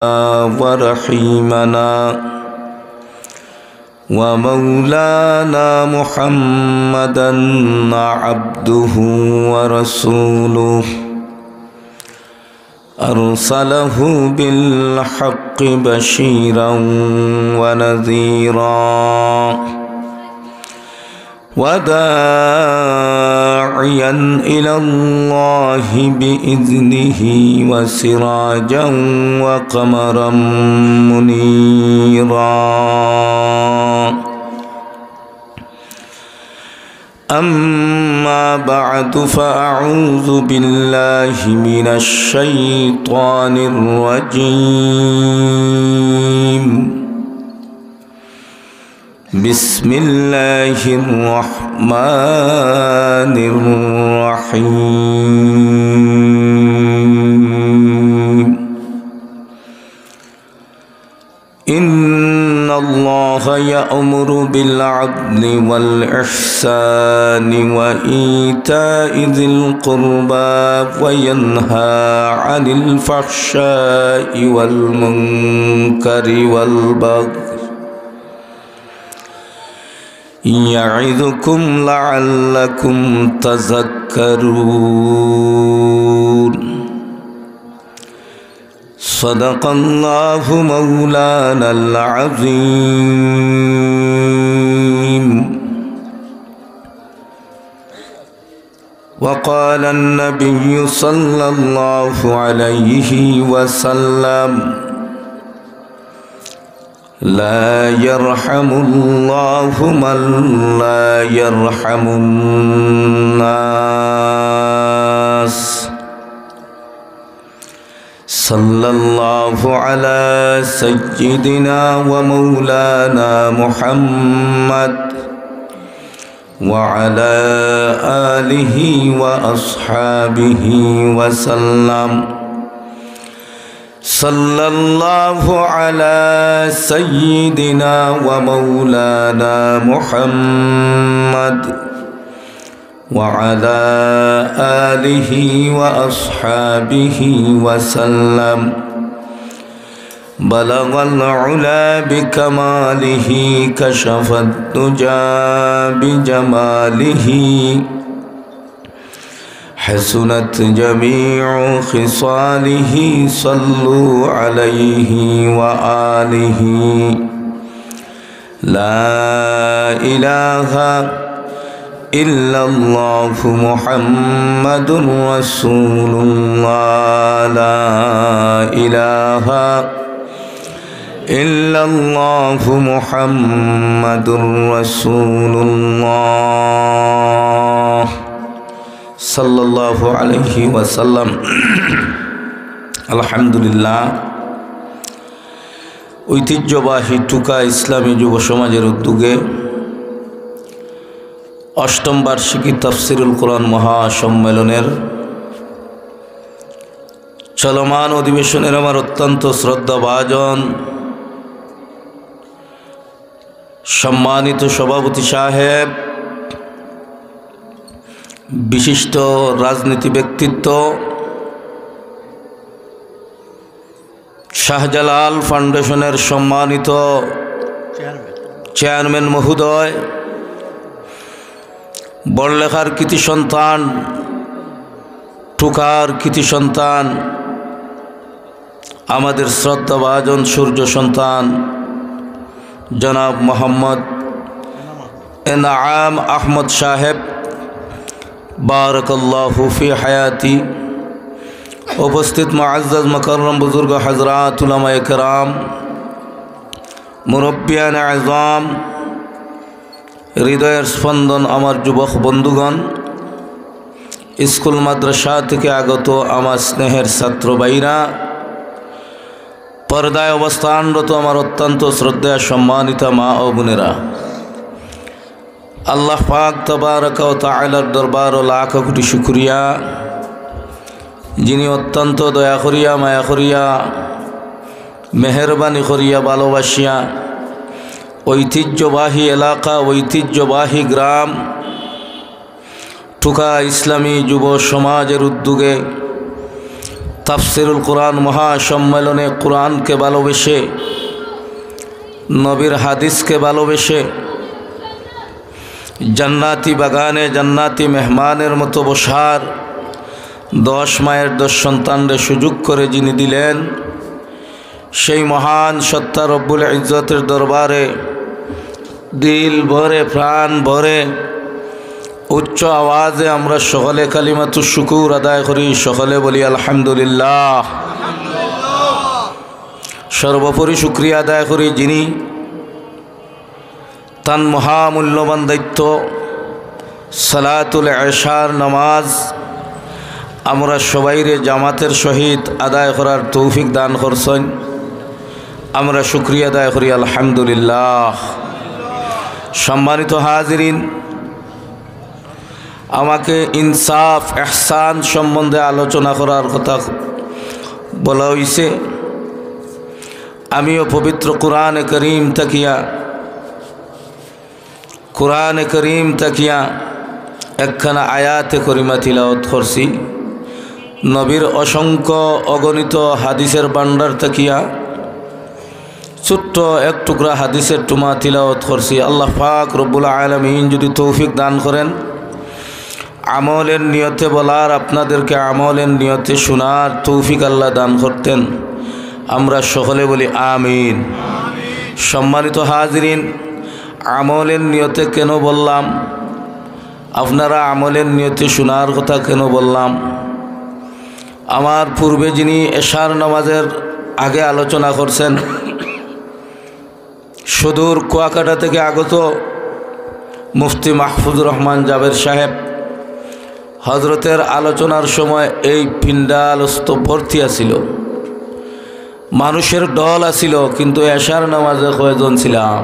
ورحيمنا ومولانا محمدا عبده ورسوله أرسله بالحق بشيرا ونذيرا وداعيا إلى الله بإذنه وسراجا وقمرا منيرا. أما بعد فأعوذ بالله من الشيطان الرجيم. بسم الله الرحمن الرحيم. إن الله يأمر بالعدل والإحسان وإيتاء ذي القربى وينهى عن الفحشاء والمنكر والبغي يعظكم لعلكم تذكرون. صدق الله مولانا العظيم. وقال النبي صلى الله عليه وسلم: لا يرحم الله من لا يرحم الناس. صلى الله على سيدنا ومولانا محمد وعلى آله وأصحابه وسلم. صلى الله على سيدنا ومولانا محمد وعلى آله وأصحابه وسلم. بلغ العلا بكماله كشف الدجى بجماله حسنت جميع خصاله. صلوا عليه وآله. لا إله إلا الله محمد رسول الله. لا إله إلا الله محمد رسول الله সাল্লাল্লাহু আলাইহি ওয়াসাল্লাম। আলহামদুলিল্লাহ, ঐতিহ্যবাহী টুকা ইসলামী যুব সমাজের উদ্যোগে অষ্টম বার্ষিকী তাফসিরুল কোরআন মহাসম্মেলনের চলমান অধিবেশনের আমার অত্যন্ত শ্রদ্ধাভাজন সম্মানিত সভাপতি সাহেব, বিশিষ্ট রাজনীতি ব্যক্তিত্ব শাহজালাল ফাউন্ডেশনের সম্মানিত চেয়ারম্যান মহোদয়, বড়লেখার কৃতি সন্তান, টুকার কৃতি সন্তান, আমাদের শ্রদ্ধাভাজন সূর্য সন্তান জনাব মোহাম্মদ এনাম আহমদ সাহেব, বারাকাল্লাহু ফি হায়াতি। উপস্থিত মুআজ্জাজ মুকাররম বুজুর্গ হযরত উলামায়ে কেরাম, মুরব্বিয়ান আযম, হৃদয়ের স্পন্দন আমার যুবক বন্ধুগণ, স্কুল মাদ্রাসা থেকে আগত আমার স্নেহের ছাত্র ভাইরা, পর্দায় অবস্থানরত আমার অত্যন্ত শ্রদ্ধেয় সম্মানিত মা ও বোনেরা, আল্লাহ পাক তাবারক ওয়া তাআলার দরবার ও লাখ কোটি শুকরিয়া, যিনি অত্যন্ত দয়া করিয়া মায়া করিয়া মেহরবানি করিয়া ভালোবাসিয়া ঐতিহ্যবাহী এলাকা ঐতিহ্যবাহী গ্রাম টুকা ইসলামী যুব সমাজের উদ্যোগে তাফসিরুল কুরআন মহাসম্মেলনে কুরআনকে ভালোবেসে, নবীর হাদিসকে ভালোবেসে, জান্নাতি বাগানে জান্নাতি মেহমানের মতো বসার 10 মায়ের 10 সন্তানরে সুযোগ করে যিনি দিলেন, সেই মহান সত্তা রব্বুল ইজ্জতের দরবারে দিল ভরে প্রাণ ভরে উচ্চ আওয়াজে আমরা সকলে কালিমাতুশ শুকুর আদায় করি, সকলে বলি আলহামদুলিল্লাহ। সর্বোপরি শুকরিয়া আদায় করি যিনি তান মহামূল্যবান দায়িত্ব সালাতুল ইশার নামাজ আমরা সবাইরে জামাতের সহিত আদায় করার তৌফিক দান করছেন। আমরা শুকরিয়া আদায় করি আলহামদুলিল্লাহ। সম্মানিত হাজিরিন, আমাকে ইনসাফ ইহসান সম্বন্ধে আলোচনা করার কথা বলা হয়েছে। আমিও পবিত্র কোরআনে করিম তাকিয়া একখানা আয়াতে করিমা তিলাওয়াত করছি। নবীর অসংখ্য অগণিত হাদিসের ভান্ডার তাকিয়া ছোট্ট এক টুকরা হাদিসের টুমা তিলাওয়াত করছি। আল্লাহ পাক রব্বুল আলামিন যদি তৌফিক দান করেন, আমলের নিয়তে বলার, আপনাদেরকে আমলের নিয়তে শোনার তৌফিক আল্লাহ দান করতেন, আমরা সকলে বলি আমিন। সম্মানিত হাজিরিন, আমলের নিয়তে কেন বললাম, আপনারা আমলের নিয়তে শোনার কথা কেন বললাম? আমার পূর্বে যিনি এশার নামাজের আগে আলোচনা করছেন, সুদূর কুয়াকাটা থেকে আগত মুফতি মাহফুজুর রহমান জাবের সাহেব হজরতের আলোচনার সময় এই পিন্ডাল ভর্তি আছিল, মানুষের দল আছিল, কিন্তু এশার নামাজে কয়জন ছিলাম?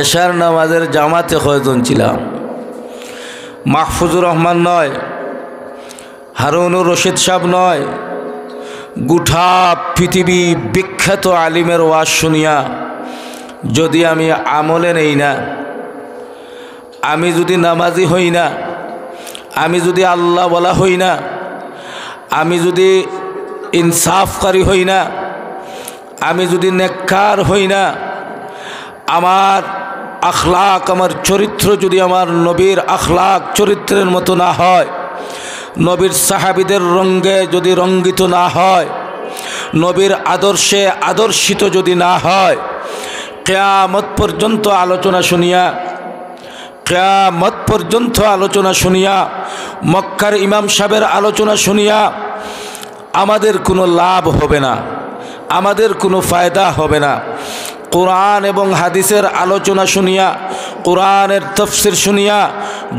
এশার নামাজের জামাতে কয়জন ছিলাম? মাহফুজুর রহমান নয়, হারুনুর রশিদ সাহেব নয়, গোটা পৃথিবী বিখ্যাত আলিমের ওয়াজ শুনিয়া যদি আমি আমলে নেই না, আমি যদি নামাজি হই না, আমি যদি আল্লাহ বলা হই না, আমি যদি ইনসাফকারী হই না, আমি যদি নেককার হই না, আমার আখলাক, আমার চরিত্র যদি আমার নবীর আখলাক চরিত্রের মতো না হয়, নবীর সাহাবীদের রঙে যদি রঙ্গিত না হয়, নবীর আদর্শে আদর্শিত যদি না হয়, কিয়ামত পর্যন্ত আলোচনা শুনিয়া মক্কার ইমাম সাহেবের আলোচনা শুনিয়া আমাদের কোনো লাভ হবে না, আমাদের কোনো ফায়দা হবে না। কোরআন এবং হাদিসের আলোচনা শুনিয়া, কোরআনের তাফসীর শুনিয়া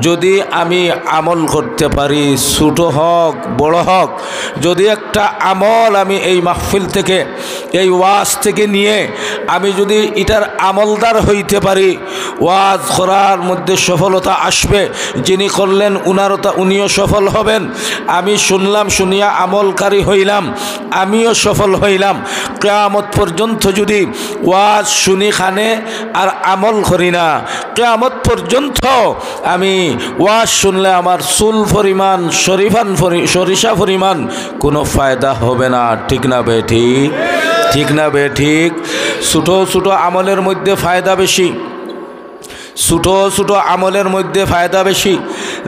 যদি আমি আমল করতে পারি, ছোট হোক বড় হোক, যদি একটা আমল আমি এই মাহফিল থেকে, এই ওয়াজ থেকে নিয়ে আমি যদি এটার আমলদার হইতে পারি, ওয়াজ করার মধ্যে সফলতা আসবে। যিনি করলেন উনিও সফল হবেন, আমি শুনলাম, শুনিয়া আমলকারী হইলাম, আমিও সফল হইলাম। কিয়ামত পর্যন্ত যদি ওয়াজ শুনি খানে আর আমল করি না, কিয়ামত পর্যন্ত আমি ওয়াজ শুনলে আমার চুল পরিমাণ, সরিষা পরিমাণ কোনো ফায়দা হবে না। ঠিক না বে ঠিক? ঠিক না বে ঠিক? ছোট আমলের মধ্যে ফায়দা বেশি, ছোট আমলের মধ্যে ফায়দা বেশি।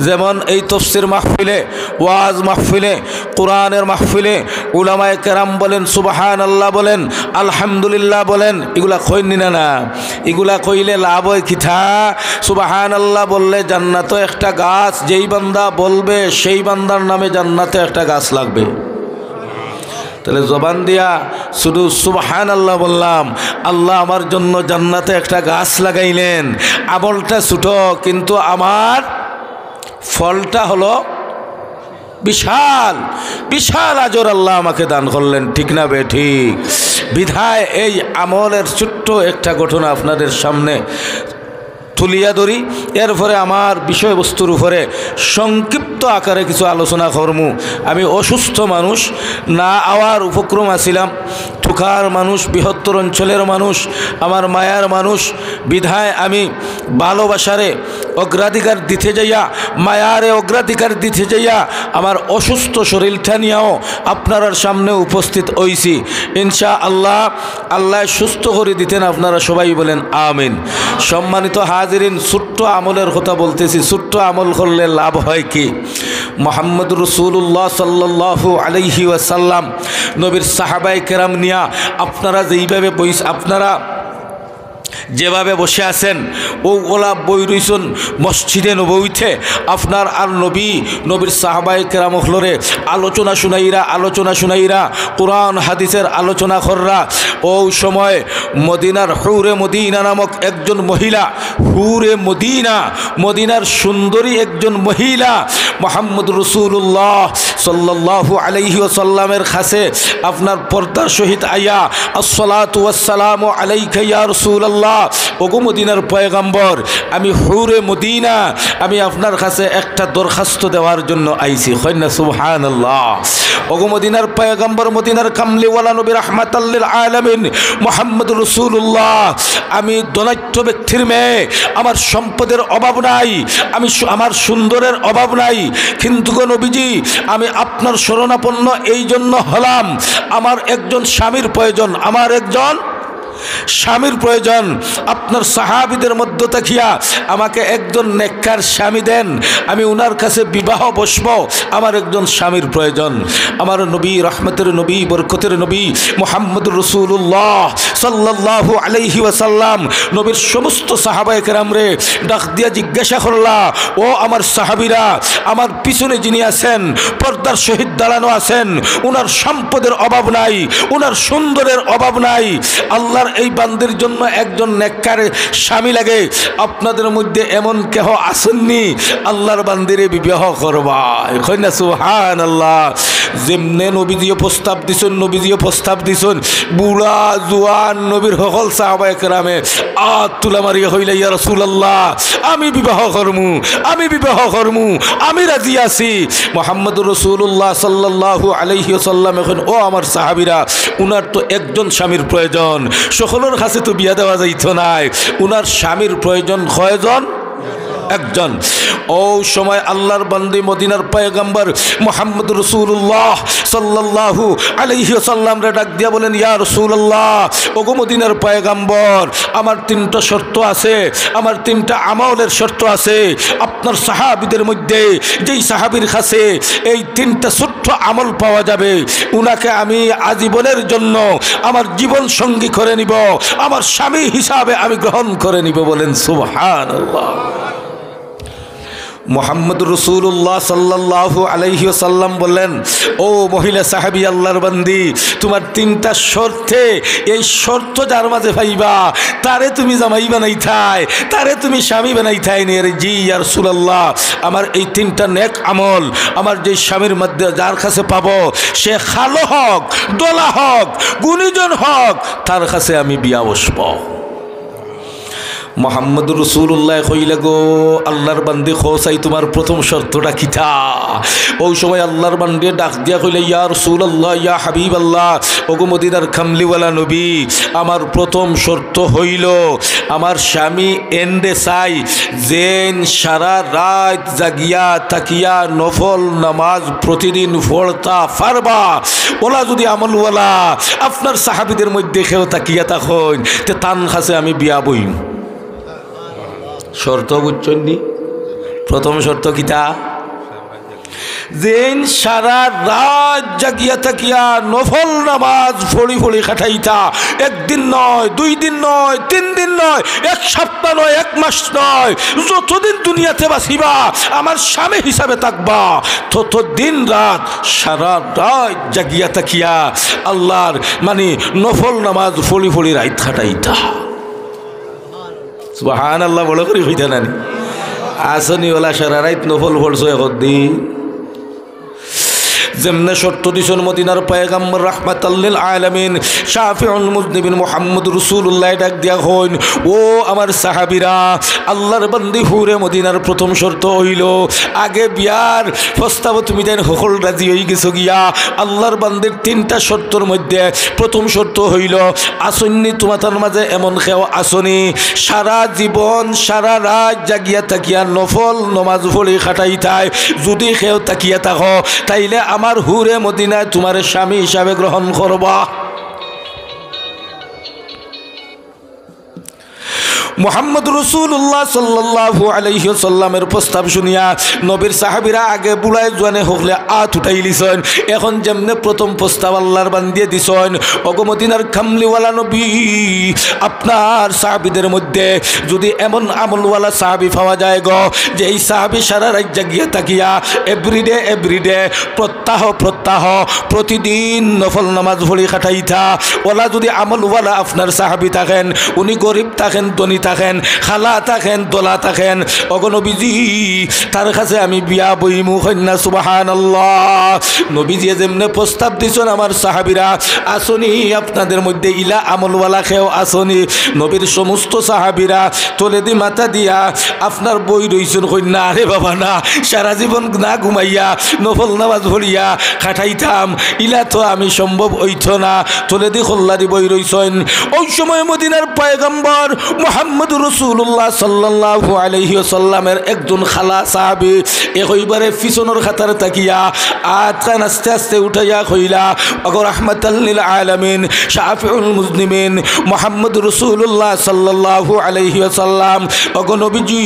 যেমন এই তাফসীর মাহফিলে, ওয়াজ মাহফিলে, কোরআনের মাহফিলে উলামায়ে কেরাম বলেন সুবহানাল্লাহ বলেন, আলহামদুলিল্লাহ বলেন, এগুলা কইনি না? এগুলা কইলে লাভ হয় কিথা? সুবহানাল্লাহ বললে জান্নাতে একটা গাছ, যেই বান্দা বলবে সেই বান্দার নামে জান্নাতে একটা গাছ লাগবে। তাহলে জবান দিয়া শুধু সুবহানাল্লাহ বললাম, আল্লাহ আমার জন্য জান্নাতে একটা গাছ লাগাইলেন। আমলটা ছোট, কিন্তু আমার ফলটা হলো বিশাল বিশাল আজর আল্লাহ আমাকে দান করলেন। ঠিক না বে ঠিক? বিধায় এই আমলের ছোট্ট একটা ঘটনা আপনাদের সামনে তুলিয়া ধরি, এরপরে আমার বিষয়বস্তুর উপরে সংক্ষিপ্ত আকারে কিছু আলোচনা করমু। আমি অসুস্থ মানুষ, না আওয়ার উপক্রম আছিলাম, থুকার মানুষ, বৃহত্তর অঞ্চলের মানুষ, আমার মায়ার মানুষ বিধায় আমি ভালোবাসারে অগ্রাধিকার দিতে যাইয়া, মায়ারে অগ্রাধিকার দিতে যাইয়া আমার অসুস্থ শরীরটা নিয়েও আপনার সামনে উপস্থিত হইছি। ইনশা আল্লাহ, আল্লাহ সুস্থ করে দিতেন। আপনারা সবাই বলেন আমিন। সম্মানিত হাজিরিন, ছোট্ট আমলের কথা বলতেছি। ছোট্ট আমল করলে লাভ হয় কি? মুহাম্মদ রাসূলুল্লাহ সাল্লাল্লাহু আলাইহি ওয়াসাল্লাম নবীর সাহাবায়ে কেরাম নিয়া আপনারা যেভাবে বসে আছেন, ওলা বই রইছেন মসজিদে নববীতে, আপনার আর নবীর সাহাবায়ে কেরাম হলরে আলোচনা শুনাইরা কোরআন হাদিসের আলোচনা কররা। ও সময় মদিনার হুরে মদিনা নামক একজন মহিলা, মদিনার সুন্দরী একজন মহিলা মুহাম্মদ রাসূলুল্লাহ সাল্লাল্লাহু আলাইহি ওয়াসাল্লামের কাছে আপনার পর্দার সহিত আইয়া আসসালাতু ওয়াসসালামু আলাইকা ইয়া রাসূলুল্লাহ, ওগো মদিনার পয়গম্বর, আমি হুরে মদিনা, আমি আপনার কাছে একটা দরখাস্ত দেওয়ার জন্য আইছি। কইনা সুবহানাল্লাহ। ওগো মদিনার পয়গম্বর, মদিনার কামলিওয়ালা নবী রাহমাতাল লিল আলামিন মুহাম্মদ রাসূলুল্লাহ, আমি ধনাঢ্য ব্যক্তির মেয়ে, আমার সম্পদের অভাব নাই, আমার সুন্দরের অভাব নাই, কিন্তু গো নবীজি আমি আপনার শরণাপন্ন এই জন্য হলাম, আমার একজন স্বামীর প্রয়োজন, আপনার সাহাবীদের মধ্য থাকিয়া আমাকে একজন নেককার স্বামী দেন, আমি উনার কাছে বিবাহ বসব, আমার একজন স্বামীর প্রয়োজন। আমার নবী, রহমতের নবী, বরকতের নবী মুহাম্মদুর রাসূলুল্লাহ সাল্লাল্লাহু আলাইহি ওয়াসাল্লাম নবীর সমস্ত সাহাবায়ে কেরামরে ডাক দিয়া জিজ্ঞাসা করলা, ও আমার সাহাবীরা, আমার পিছনে যিনি আছেন, পর্দার সহিত দাঁড়ানো আছেন, উনার সম্পদের অভাব নাই, উনার সুন্দরের অভাব নাই, আল্লাহর এই বান্দির জন্য একজন নেককার স্বামী লাগে, আপনাদের মধ্যে এমন কেহ আসেননি আল্লাহর বান্দিরে বিবাহ করবা? কইনা সুবহানাল্লাহ। যেমনে নবীজিও প্রস্তাব দিছেন, বুড়া জোয়ান নবীর সকল সাহাবায়ে কেরামে তুলা মারিয়া হইলা, ইয়া রাসূলুল্লাহ, আমি বিবাহ করমু, আমি রাজি আছি। মুহাম্মদুর রাসূলুল্লাহ সাল্লাল্লাহু আলাইহি ওয়াসাল্লাম এখন, ও আমার সাহাবীরা, উনার তো একজন স্বামীর প্রয়োজন, সকলের কাছে তো বিয়া দেওয়া যাইতো নাই, উনার স্বামীর প্রয়োজন কয়জন? একজন। ও সময় আল্লাহর বান্দী মদিনার পয়গম্বর মুহাম্মদ রাসূলুল্লাহ সাল্লাল্লাহু আলাইহি ওয়াসাল্লাম রে ডাক দিয়া বলেন, ইয়া রাসূলুল্লাহ, ওগো মদিনার পয়গম্বর, আমার তিনটা শর্ত আছে, আমার তিনটা আমলের শর্ত আছে। আপনার সাহাবীদের মধ্যে যেই সাহাবীর কাছে এই তিনটা ছোট্ট আমল পাওয়া যাবে, উনাকে আমি আজীবনের জন্য আমার জীবন সঙ্গী করে নিব, আমার স্বামী হিসাবে আমি গ্রহণ করে নিব। বলেন সুবহানাল্লাহ। মুহাম্মদুর রাসূলুল্লাহ সাল্লাল্লাহু আলাইহি ওয়াসাল্লাম বললেন, ও মহিলা সাহাবী, আল্লাহর বান্দি, তোমার তিনটা শর্তে, এই শর্ত যার মাঝে পাইবা, তারে তুমি জামাই বানাইতাই, তারে তুমি স্বামী বানাইতাই নে। জি ইয়া রাসূলুল্লাহ, আমার এই তিনটা নেক আমল আমার যে স্বামীর মধ্যে যার কাছে পাবো, সে খালো হক, দোলা হক, গুণীজন হক, তার কাছে আমি বিয়া বসব। মুহাম্মদুর রাসূলুল্লাহ কইলা, গো আল্লাহর বান্দি, খোসাই তোমার প্রথম শর্তটা কিতা? ওই সময় আল্লাহর বান্দি ডাক দিয়া কইলা, ইয়া রাসূলুল্লাহ, ইয়া হাবিবাল্লাহ, ওগো মদিনার কামলিওয়ালা নবী, আমার প্রথম শর্ত হইল, আমার স্বামী এন্ডে চাই যেন সারা রাত জাগিয়া তাকিয়া নফল নামাজ প্রতিদিন পড়তা পারবা। ওলা যদি আমলওয়ালা আপনার সাহাবীদের মধ্যে কেউ তাকিয়া তখন তে তান কাছে আমি বিয়া বইম। শর্ত বুঝছনি? প্রথম শর্ত কিতা? যেন সারা রাত জাগিয়া থাকিয়া নফল নামাজ ফড়ি ফড়ি খাটাইতা, একদিন নয়, 2 দিন নয়, 3 দিন নয়, 1 সপ্তাহ নয়, 1 মাস নয়, যতদিন দুনিয়াতে বাঁচিবা আমার স্বামী হিসাবে থাকবা, ততদিন রাত সারা রাত জাগিয়া থাকিয়া আল্লাহর মানে নফল নামাজ ফড়ি ফড়ি রাত খাটাইতা। সুবহানাল্লাহ, বড় করে হইতা না আসনি ওলা সারা রাত নফল পড়ছো একদিন। যেমনে শর্ত দিছেন মদিনার পয়গম্বর রাহমাতাল লিল আলামিন শাফিউল মুজনিবিন মুহাম্মদ রাসূলুল্লাহ ডাক দিয়া হইন, ও আমার সাহাবীরা, আল্লাহর বান্দি হুরে মদিনার প্রথম শর্ত হইল আগে বিয়ার প্রস্তাব তুমি দেন সকল রাজি হয়ে গেছো গিয়া। আল্লাহর বান্দির তিনটা শর্তর মধ্যে প্রথম শর্ত হইল আসন্নি তোমাদের মাঝে এমন কেউ আসনি সারা জীবন সারা রাত জাগিয়া তাকিয়া নফল নমাজ পড়ি খাটাই থাই, যদি কেউ তাকিয়া থাকো তাইলে আমার হুরে মদিনায় তোমার স্বামী হিসাবে গ্রহণ করবা। মুহাম্মদ রাসূলুল্লাহ সাল্লাল্লাহু আলাইহি ওয়াসাল্লামের প্রস্তাব শুনিয়া নবীর সাহাবীরা আগে বুড়ায় জোয়ানে হকলে আত উঠাই লিছেন। এখন যেমনে প্রথম প্রস্তাব আল্লাহর বান্দিয়ে দিছেন, ওগো মদিনার কামলিওয়ালা নবী, আপনার সাহাবীদের মধ্যে যদি এমন আমলওয়ালা সাহাবী পাওয়া যায় গো, যে এই সাহাবী সারা রাত জাগিয়া তাকিয়া এভরিডে প্রত্যাহ প্রতিদিন নফল নামাজ পড়ি খাটাইতা, ওলা যদি আমলওয়ালা আপনার সাহাবী থাকেন, উনি গরিব থাকেন ধনী থাকেন খালা থাকেন দোলা থাকেন, ওগো নবীজি তার কাছে আমি বিয়া বইমু কন্যা সুবহানাল্লাহ। নবীজি যেমনে প্রস্তাব দিছেন আমার সাহাবীরা আসনি আপনাদের মধ্যে ইলা আমলওয়ালা খেও আসনি, নবীর সমস্ত সাহাবীরা তোলে দি মাথা দিয়া আপনার বই রইছেন কন্যা, আরে বাবা না, সারা জীবন না ঘুমাইয়া নফল নামাজ পড়িয়া খাটাইতাম, ইলা তো আমি সম্ভব হইত না, তোলে দি খোল্লারি বই রইছেন। ওই সময় মদিনার পয়গম্বর মুহাম্মদুর রাসূলুল্লাহ সাল্লাল্লাহু আলাইহি ওয়াসাল্লামের একজন খালা সাহাবী একইবারে পিছনের খাতার তাকিয়া আতকান আস্তে আস্তে উঠাইয়া কইলা, ওগো রাহমাতাল লিল আলামিন শাফিউল মুজনিবিন মুহাম্মদুর রাসূলুল্লাহ সাল্লাল্লাহু আলাইহি ওয়াসাল্লাম, ওগো নবীজি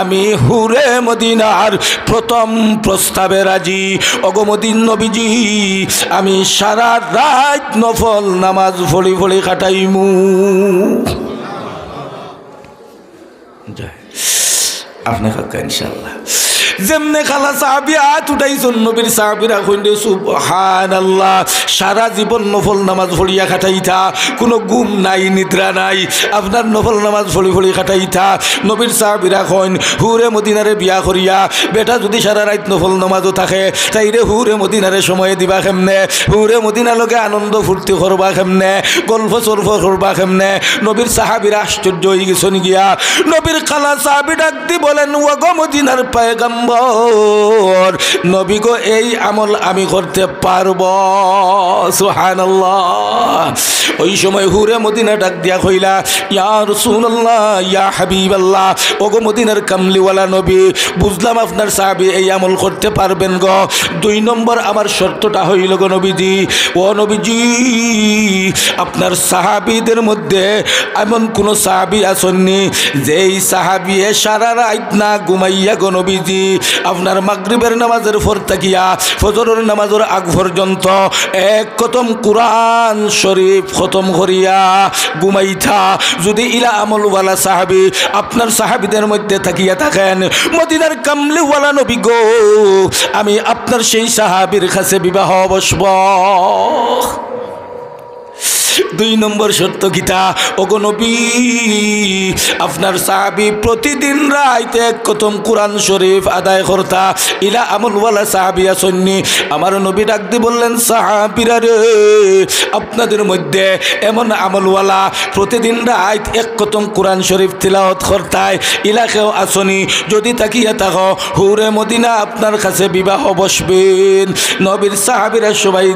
আমি হুরে মদিনার প্রথম প্রস্তাবে রাজি, ওগো মদিন নবীজি আমি সারা রাত নফল নামাজ পড়ি কাটাইমু। আপনি কাকা ইনশাআল্লাহ যেমনে খালা সাহাবী হাত উঠাইছেন, নবীর সাহাবীরা কইলে সুবহানাল্লাহ, সারা জীবন নফল নামাজ পড়িয়া কাটাইতা, কোনো ঘুম নাই নিদ্রা নাই, আপনার নফল নামাজ পড়ি কাটাইতা। নবীর সাহাবীরা কইন হুরে মদিনারে বিয়া করিয়া বেটা যদি সারা রাত নফল নামাজও থাকে তাইরে হুরে মদিনারে সময় দিবা কেমনে, হুরে মদিনার লগে আনন্দ ফুর্তি করবা কেমনে, গল্প সল্প করবা কেমনে। নবীর সাহাবীরা আশ্চর্য হয়ে গেছেন গিয়া। নবীর খালা সাহাবী ডাক দি বলেন, ওগো মদিনার পয়গম্বর নবী গো এই আমল আমি করতে পারবো। সুবহানাল্লাহ। ওই সময় হুরে মদিনা ডাক দিয়া কইলা, ইয়া রাসূলুল্লাহ ইয়া হাবিবাল্লাহ, ওগো মদিনার কামলিওয়ালা নবী, বুঝলাম আপনার সাহাবী এই আমল করতে পারবেন গো, 2 নম্বর আমার শর্তটা হইল গো নবীজি, ও নবীজি আপনার সাহাবীদের মধ্যে এমন কোন সাহাবী আসেননি যেই সাহাবী সারা রাত না ঘুমাইয়া গো নবীজি আপনার মাগরিবের নামাজের পর তাকিয়া ফজরের নামাজের আগ পর্যন্ত এক খতম কুরআন শরীফ খতম করিয়া ঘুমাইতা। যদি ইলা আমলওয়ালা সাহাবী আপনার সাহাবীদের মধ্যে তাকিয়া থাকেন, মদিনার কামলিওয়ালা নবী গো আমি আপনার সেই সাহাবীর কাছে বিবাহ বসব। 2 নম্বর শর্ত কিতা, ওগো নবী আপনার সাহাবী প্রতিদিন রাইতে এক খতম কুরআন শরীফ আদায় করতা, ইলা আমলওয়ালা সাহাবী আসন্নি। আমার নবী ডাক দি বললেন, সাহাবীরা রে আপনাদের মধ্যে এমন আমলওয়ালা প্রতিদিন রাত এক খতম কুরআন শরীফ তিলাওয়াত করতায়, ইলা কেউ আসনি, যদি তাকিয়া থাকো হুরে মদিনা আপনার কাছে বিবাহ বসবেন। নবীর সাহাবীরা সবাই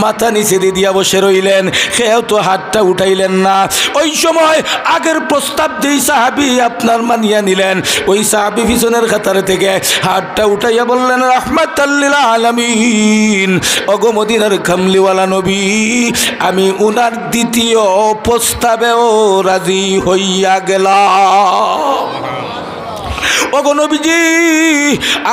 মাথা নিচে দিয়া বসে রইলেন, কেউ তো হাতটা উঠাইলেন না। ওই সময় আগের প্রস্তাব যেই সাহাবী আপনার মানিয়া নিলেন, ওই সাহাবী পিছনের কাতার থেকে হাতটা উঠাইয়া বললেন, রাহমাতাল লিল আলামিন, ওগো মদিনার কামলিওয়ালা নবী আমি উনার দ্বিতীয় প্রস্তাবেও রাজি হইয়া গেলাম। ওগো নবীজি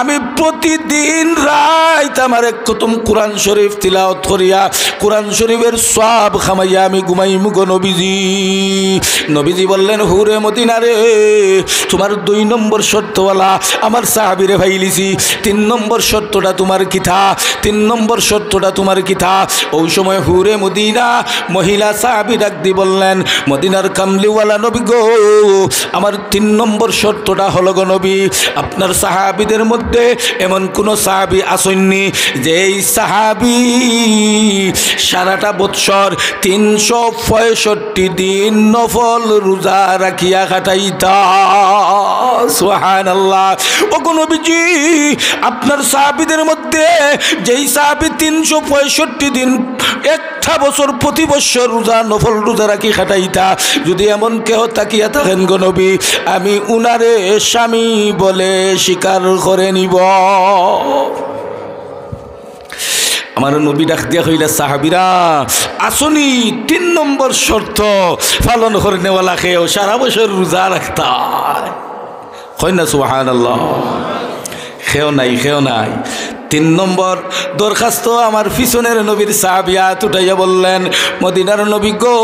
আমি প্রতিদিন রাত আমার এক খতম কুরআন শরীফ তিলাওয়াত করিয়া কুরআন শরীফের সওয়াব খামাইয়া আমি ঘুমাইমু গো নবীজি। নবীজি বললেন, হুরে মদিনা রে তোমার 2 নম্বর শর্তওয়ালা আমার সাহাবীরে ভাইলিছি, 3 নম্বর শর্তটা তোমার কিথা, 3 নম্বর শর্তটা তোমার কিথা। ওই সময় হুরে মদিনা মহিলা সাহাবী ডাক দি বললেন, মদিনার কামলিওয়ালা নবী গো আমার 3 নম্বর শর্তটা হলো গো গো নবী আপনার সাহাবীদের মধ্যে এমন কোন সাহাবী আসেননি যে এই সাহাবী সারাটা বৎসর 365 দিন নফল রোজা রাখিয়া কাটাইতা সুবহানাল্লাহ ও গো নবীজি আপনার সাহাবীদের মধ্যে যেই সাহাবী 365 দিন একটা বছর প্রতি বছর রোজা নফল রোজা রাখি কাটাইতা যদি এমন কেহ তাকিয়া থাকেন গো নবী আমি উনারে স্বামী বলে স্বীকার করে নিব আমার নবী ডাক দিয়া কইলা সাহাবীরা আসনি 3 নম্বর শর্ত পালন করে নেওয়ালা খেয়ে সারা বছর রোজা রাখতা কই না সুবহানাল্লাহ খেও নাই 3 নম্বর দরখাস্ত আমার পিছনের নবীর সাহাবিয়া উঠাইয়া বললেন মদিনার নবী গো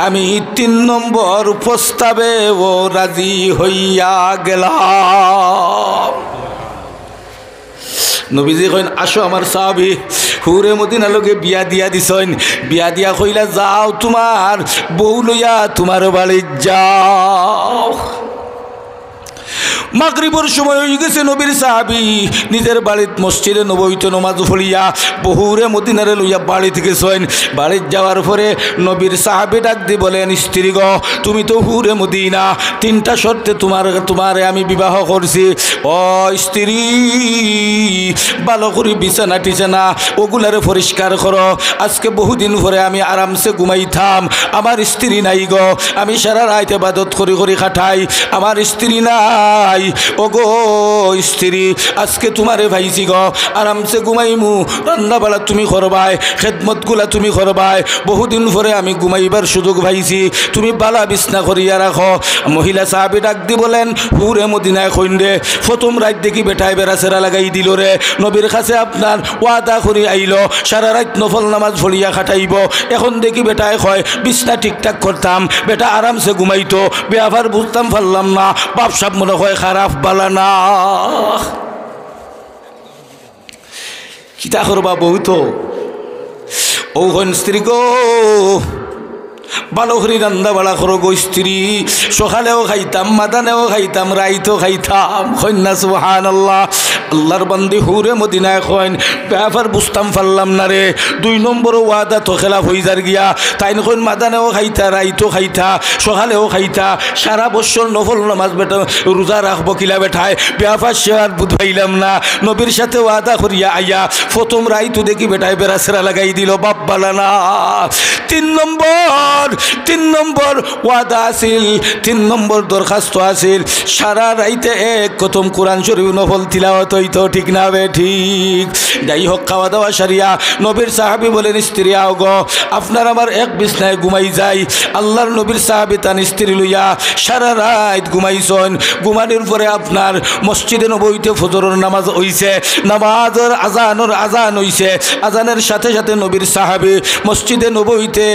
আমি 3 নম্বর প্রস্তাবে ও রাজি হইয়া গেলাম নবীজি কইন আসো আমার সাহাবী হুরে মদিনা লগে বিয়া দিয়া দিছইন বিয়া দিয়া কইলা যাও তোমার বউ লইয়া তোমার বাড়ি যাও মাগরিবের সময় হয়ে গেছে নবীর সাহাবী নিজের বাড়িত মসজিদে নববীতে নামাজ পড়িয়া বহুরে মদিনারে লইয়া বাড়ি থেকে গেছেন বাড়ি যাওয়ার পরে নবীর সাহাবী ডাক দিয়ে বলেন স্ত্রী গো তুমি তো হুরে মদিনা 3টা শর্তে তোমারে আমি বিবাহ করছি ও স্ত্রী ভালো করে বিছানা টিছানা ওগুলারে পরিষ্কার করো আজকে বহুদিন পরে আমি আরামসে ঘুমাইতাম আমার স্ত্রী নাই গো আমি সারা রাত ইবাদত করি খাটাই আমার স্ত্রী নাই ওগো স্ত্রী আজকে তোমারে ভাইছি গো আরামসে ঘুমাইমু রান্না বাড়া তুমি করবাই খেদমতগুলা তুমি করবাই বহুদিন পরে আমি ঘুমাইবার সুযোগ ভাইছি তুমি বালা বিছনা করিয়া রাখো মহিলা সাহাবী ডাক দি বলেন হুরে মদিনায় কইন্ডে প্রথম রাত দেখি বেটায় বেড়াচেরা লাগাই দিল রে নবীর কাছে আপনার ওয়াদা করি আইলো সারা রাত নফল নামাজ পড়িয়া খাটাইব এখন দেখি বেটায় কয় বিছনা ঠিকঠাক করতাম বেটা আরামসে ঘুমাইতো বেআবার বুঝতাম পারলাম না বাপ সাহেব মনে হয় খারাপ বালা না কিতা করবা বউ তো ও হন স্ত্রী গো ভালো করে রান্না বাড়া করো গো স্ত্রী সকালেও খাইতাম মাদানেও খাইতাম রাইতেও খাইতাম কন্যা সুবহানাল্লাহ আল্লাহর বান্দি হুরে মদিনায় কইন ব্যাপার বুঝতাম পারলাম না রে 2 নম্বর ওয়াদা তো খেলাফ হয়ে যার গিয়া তাই কইন মাদানেও খাইতা রাইতেও খাইতা সকালেও খাইতা সারা বছর নফল নামাজ বেটা রোজা রাখবো কিলা বেঠায় ব্যাপার সে আর বুঝাইলাম না নবীর সাথে ওয়াদা করিয়া আইয়া প্রথম রাইতো দেখি বেটায় বেড়াছেরা লাগাই দিল বাপ বালা না 3 নম্বর ওয়াদা আসিল 3 নম্বর দরখাস্ত আসিল সারা রাইতে এক কতম কোরআন শরীফ নফল তিলাওয়াত হইতো ঠিক না বে ঠিক যাই হোক খাওয়া দাওয়া সারিয়া নবীর সাহাবী বলেন স্ত্রী আও গো আপনার আমার এক বিছনায় ঘুমাই যাই আল্লাহর নবীর সাহাবী তান স্ত্রী লইয়া সারা রাত ঘুমাইছেন ঘুমানোর পরে আপনার মসজিদে নববীতে ফজরের নামাজ হইছে নামাজের আজান হইছে আজানের সাথে সাথে নবীর সাহাবী মসজিদে নববীতে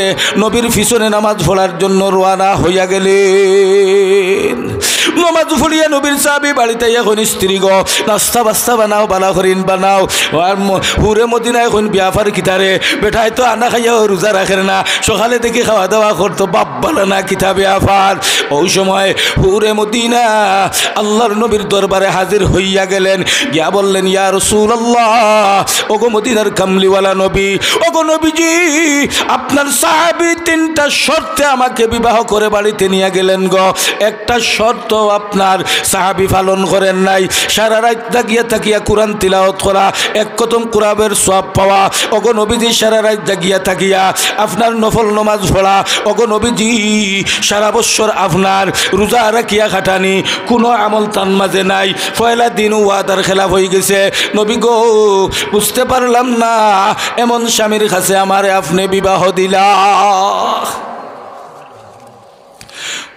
নবীর পিছনে নামাজ পড়ার জন্য রওনা হইয়া গেলেন নামাজ পড়িয়া নবীর সাহাবী বাড়িতে এখন স্ত্রী গো নাস্তা বাস্তা বানাও বালা করিন বানাও আর হুরে মদিনায় এখন বিয়াফার কিতারে বেটায় তো আনা খাইয়া রোজা রাখেন না সকালে থেকে খাওয়া দাওয়া করতো বাপ বালা না কিতা বিয়াফার ওই সময় হুরে মদিনা আল্লাহর নবীর দরবারে হাজির হইয়া গেলেন গিয়া বললেন ইয়া রাসূলুল্লাহ ওগো মদিনার কামলিওয়ালা নবী ওগো নবীজি আপনার সাহাবী 3টা শর্তে আমাকে বিবাহ করে বাড়িতে নিয়ে গেলেন গো একটা শর্ত আপনার সাহাবী পালন করেন নাই সারা রাত তাকিয়া কোরআন তিলাওয়াত করা এক কতম কোরআনের সওয়াব পাওয়া ওগো নবীজি সারা রাত তাকিয়া আপনার নফল নামাজ পড়া ওগো নবীজি সারা বছর আপনার রোজা রাখিয়া খাটানি কোনো আমল তান মাঝে নাই পয়লা দিন ওয়াদার খেলাফ হয়ে গেছে নবী গো বুঝতে পারলাম না এমন স্বামীর কাছে আমারে আপনি বিবাহ দিলা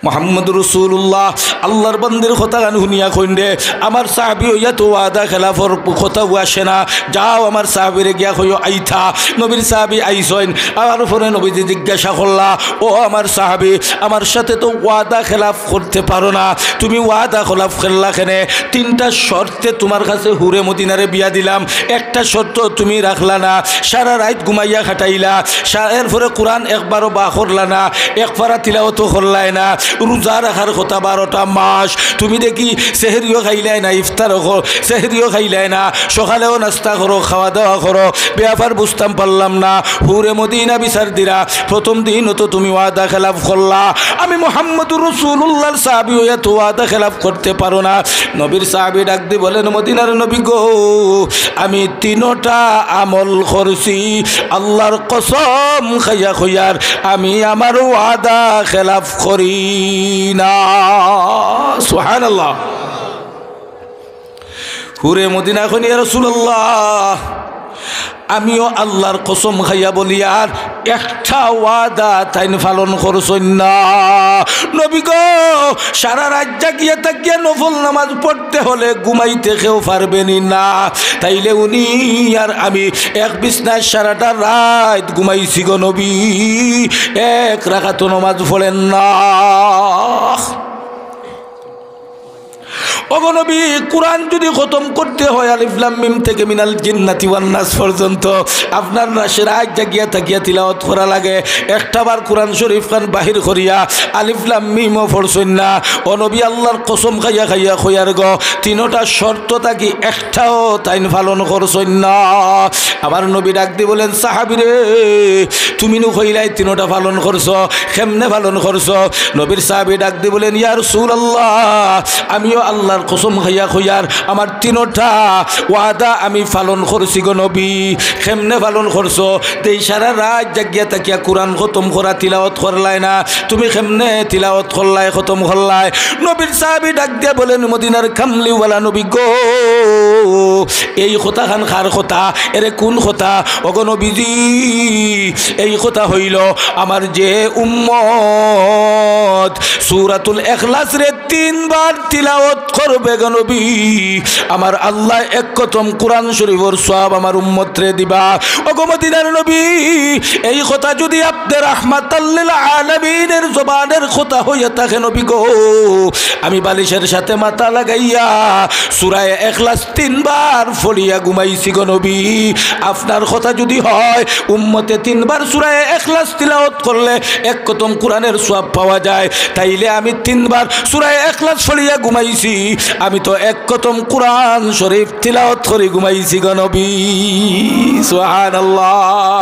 মোহাম্মদ রসুল্লাহ আল্লাহর বান্দির কথা গান শুনিয়া কইন্ডে আমার সাহাবী হইয়া তো ওয়াদা খেলাফর কথা আসে না যাও আমার সাহাবীরে গিয়া কইও আইথা নবীর সাহাবী আইসইন আমার ফোনে নবীজি জিজ্ঞাসা করলা ও আমার সাহাবী আমার সাথে তো ওয়াদা খেলাফ করতে পারো না তুমি ওয়াদা খেলাফ করলা কেনে 3টা শর্তে তোমার কাছে হুরে মদিনারে বিয়া দিলাম একটা শর্ত তুমি রাখলা না সারা রাত ঘুমাইয়া খাটাইলা এরপরে কোরআন একবারও বা করলা না এক পারা তিলাওয়াতও করলাই না রোজা রাখার কথা 12টা মাস তুমি দেখি সেহরিও খাইলাই না, ইফতারও সেহরিও খাইলাই না, সকালেও নাস্তা করো, খাওয়া দাওয়া করো, ব্যাপার বুঝতাম পারলাম না। হুরে মদিনা বিচার দিরা, প্রথম দিন তো তুমি ওয়াদা খেলাফ করলা, আমি মুহাম্মদুর রাসূলুল্লাহর সাহাবী হইয়া তো ওয়াদা খেলাফ করতে পারো না। নবীর সাহাবী ডাক দিয়ে বলেন, মদিনার নবী গো, আমি 3টা আমল করছি, আল্লাহর কসম খাইয়া খইয়ার আমি আমার ওয়াদা খেলাফ করি না। সুবহানাল্লাহ। হুরে মদিনা কইনি, ইয়া রাসূলুল্লাহ, আমিও আল্লাহর কসম খাইয়া বলি আর একটা ওয়াদা তাইন পালন করছেন না। নবী গো, সারা রাত জাগিয়া তাকিয়া নফল নামাজ পড়তে হলে ঘুমাইতে কেউ পারবেনি না, তাইলে উনি আর আমি এক বিছনায় সারাটা রাত ঘুমাইছি গো নবী, এক রাকাতও নামাজ পড়েন না। ওগো নবী, কোরআন যদি খতম করতে হয় আলিফ লাম মিম থেকে মিনাল জিন্নাতি ওয়ান নাস পর্যন্ত আপনার রাশের আগ জাগিয়া থাকিয়া তিলাওয়াত করা লাগে। একটাবার কোরআন শরীফ খান বাহির করিয়া আলিফ লাম মিমও পড়ছেন না। ও নবী, আল্লাহর কসম খাইয়া খাইয়া খইয়ার গো, 3টা শর্ত থাকি একটাও তাইন পালন করছেন না। আমার নবী ডাক দিয়ে বলেন, সাহাবী রে, তুমি নু কইলাই 3টা পালন করছো, কেমনে পালন করছো? নবীর সাহাবী ডাক দিয়ে বলেন, ইয়া রাসূলুল্লাহ, আমিও আল্লাহর কসম খাইয়া খইয়ার আমার 3টা ওয়াদা আমি পালন করছি গো নবী। কেমনে পালন করছো? এই সারা রাত জাগিয়া তাকিয়া কোরআন খতম করা, তিলাওয়াত করলাই না, তুমি কেমনে তিলাওয়াত করলাই, খতম করলাই? নবীর সাহাবী ডাক দিয়া বলেন, মদিনার কামলিওয়ালা নবী গো, এই কথা খান খার কথা, এরে কোন কথা? ওগো নবীজি, এই কথা হইল আমার যে উম্মত সূরাতুল ইখলাস রে 3 বার তিলাওয়াত করবে গো নবী, আমার আল্লাহ এক কতম কোরআন শরীফের সওয়াব আমার উম্মত রে দিবা। ওগো মদিনার নবী, এই কথা যদি আপনি রাহমাতাল লিল আলামিনের জবানের কথা হইয়া থাকে নবী গো, আমি বালিশের সাথে মাথা লাগাইয়া সূরা ইখলাস 3 বার পড়িয়া ঘুমাইছি গো নবী। আপনার কথা যদি হয় উম্মতে 3 বার সূরা ইখলাস তিলাওয়াত করলে এক কতম কোরআনের সওয়াব পাওয়া যায়, তাইলে আমি 3 বার সূরা ইখলাস পড়িয়া ঘুমাইছি, আমি তো এক কতম কোরআন শরীফ তিলাওয়াত করে ঘুমাইছি গো নবী। সুবহানাল্লাহ।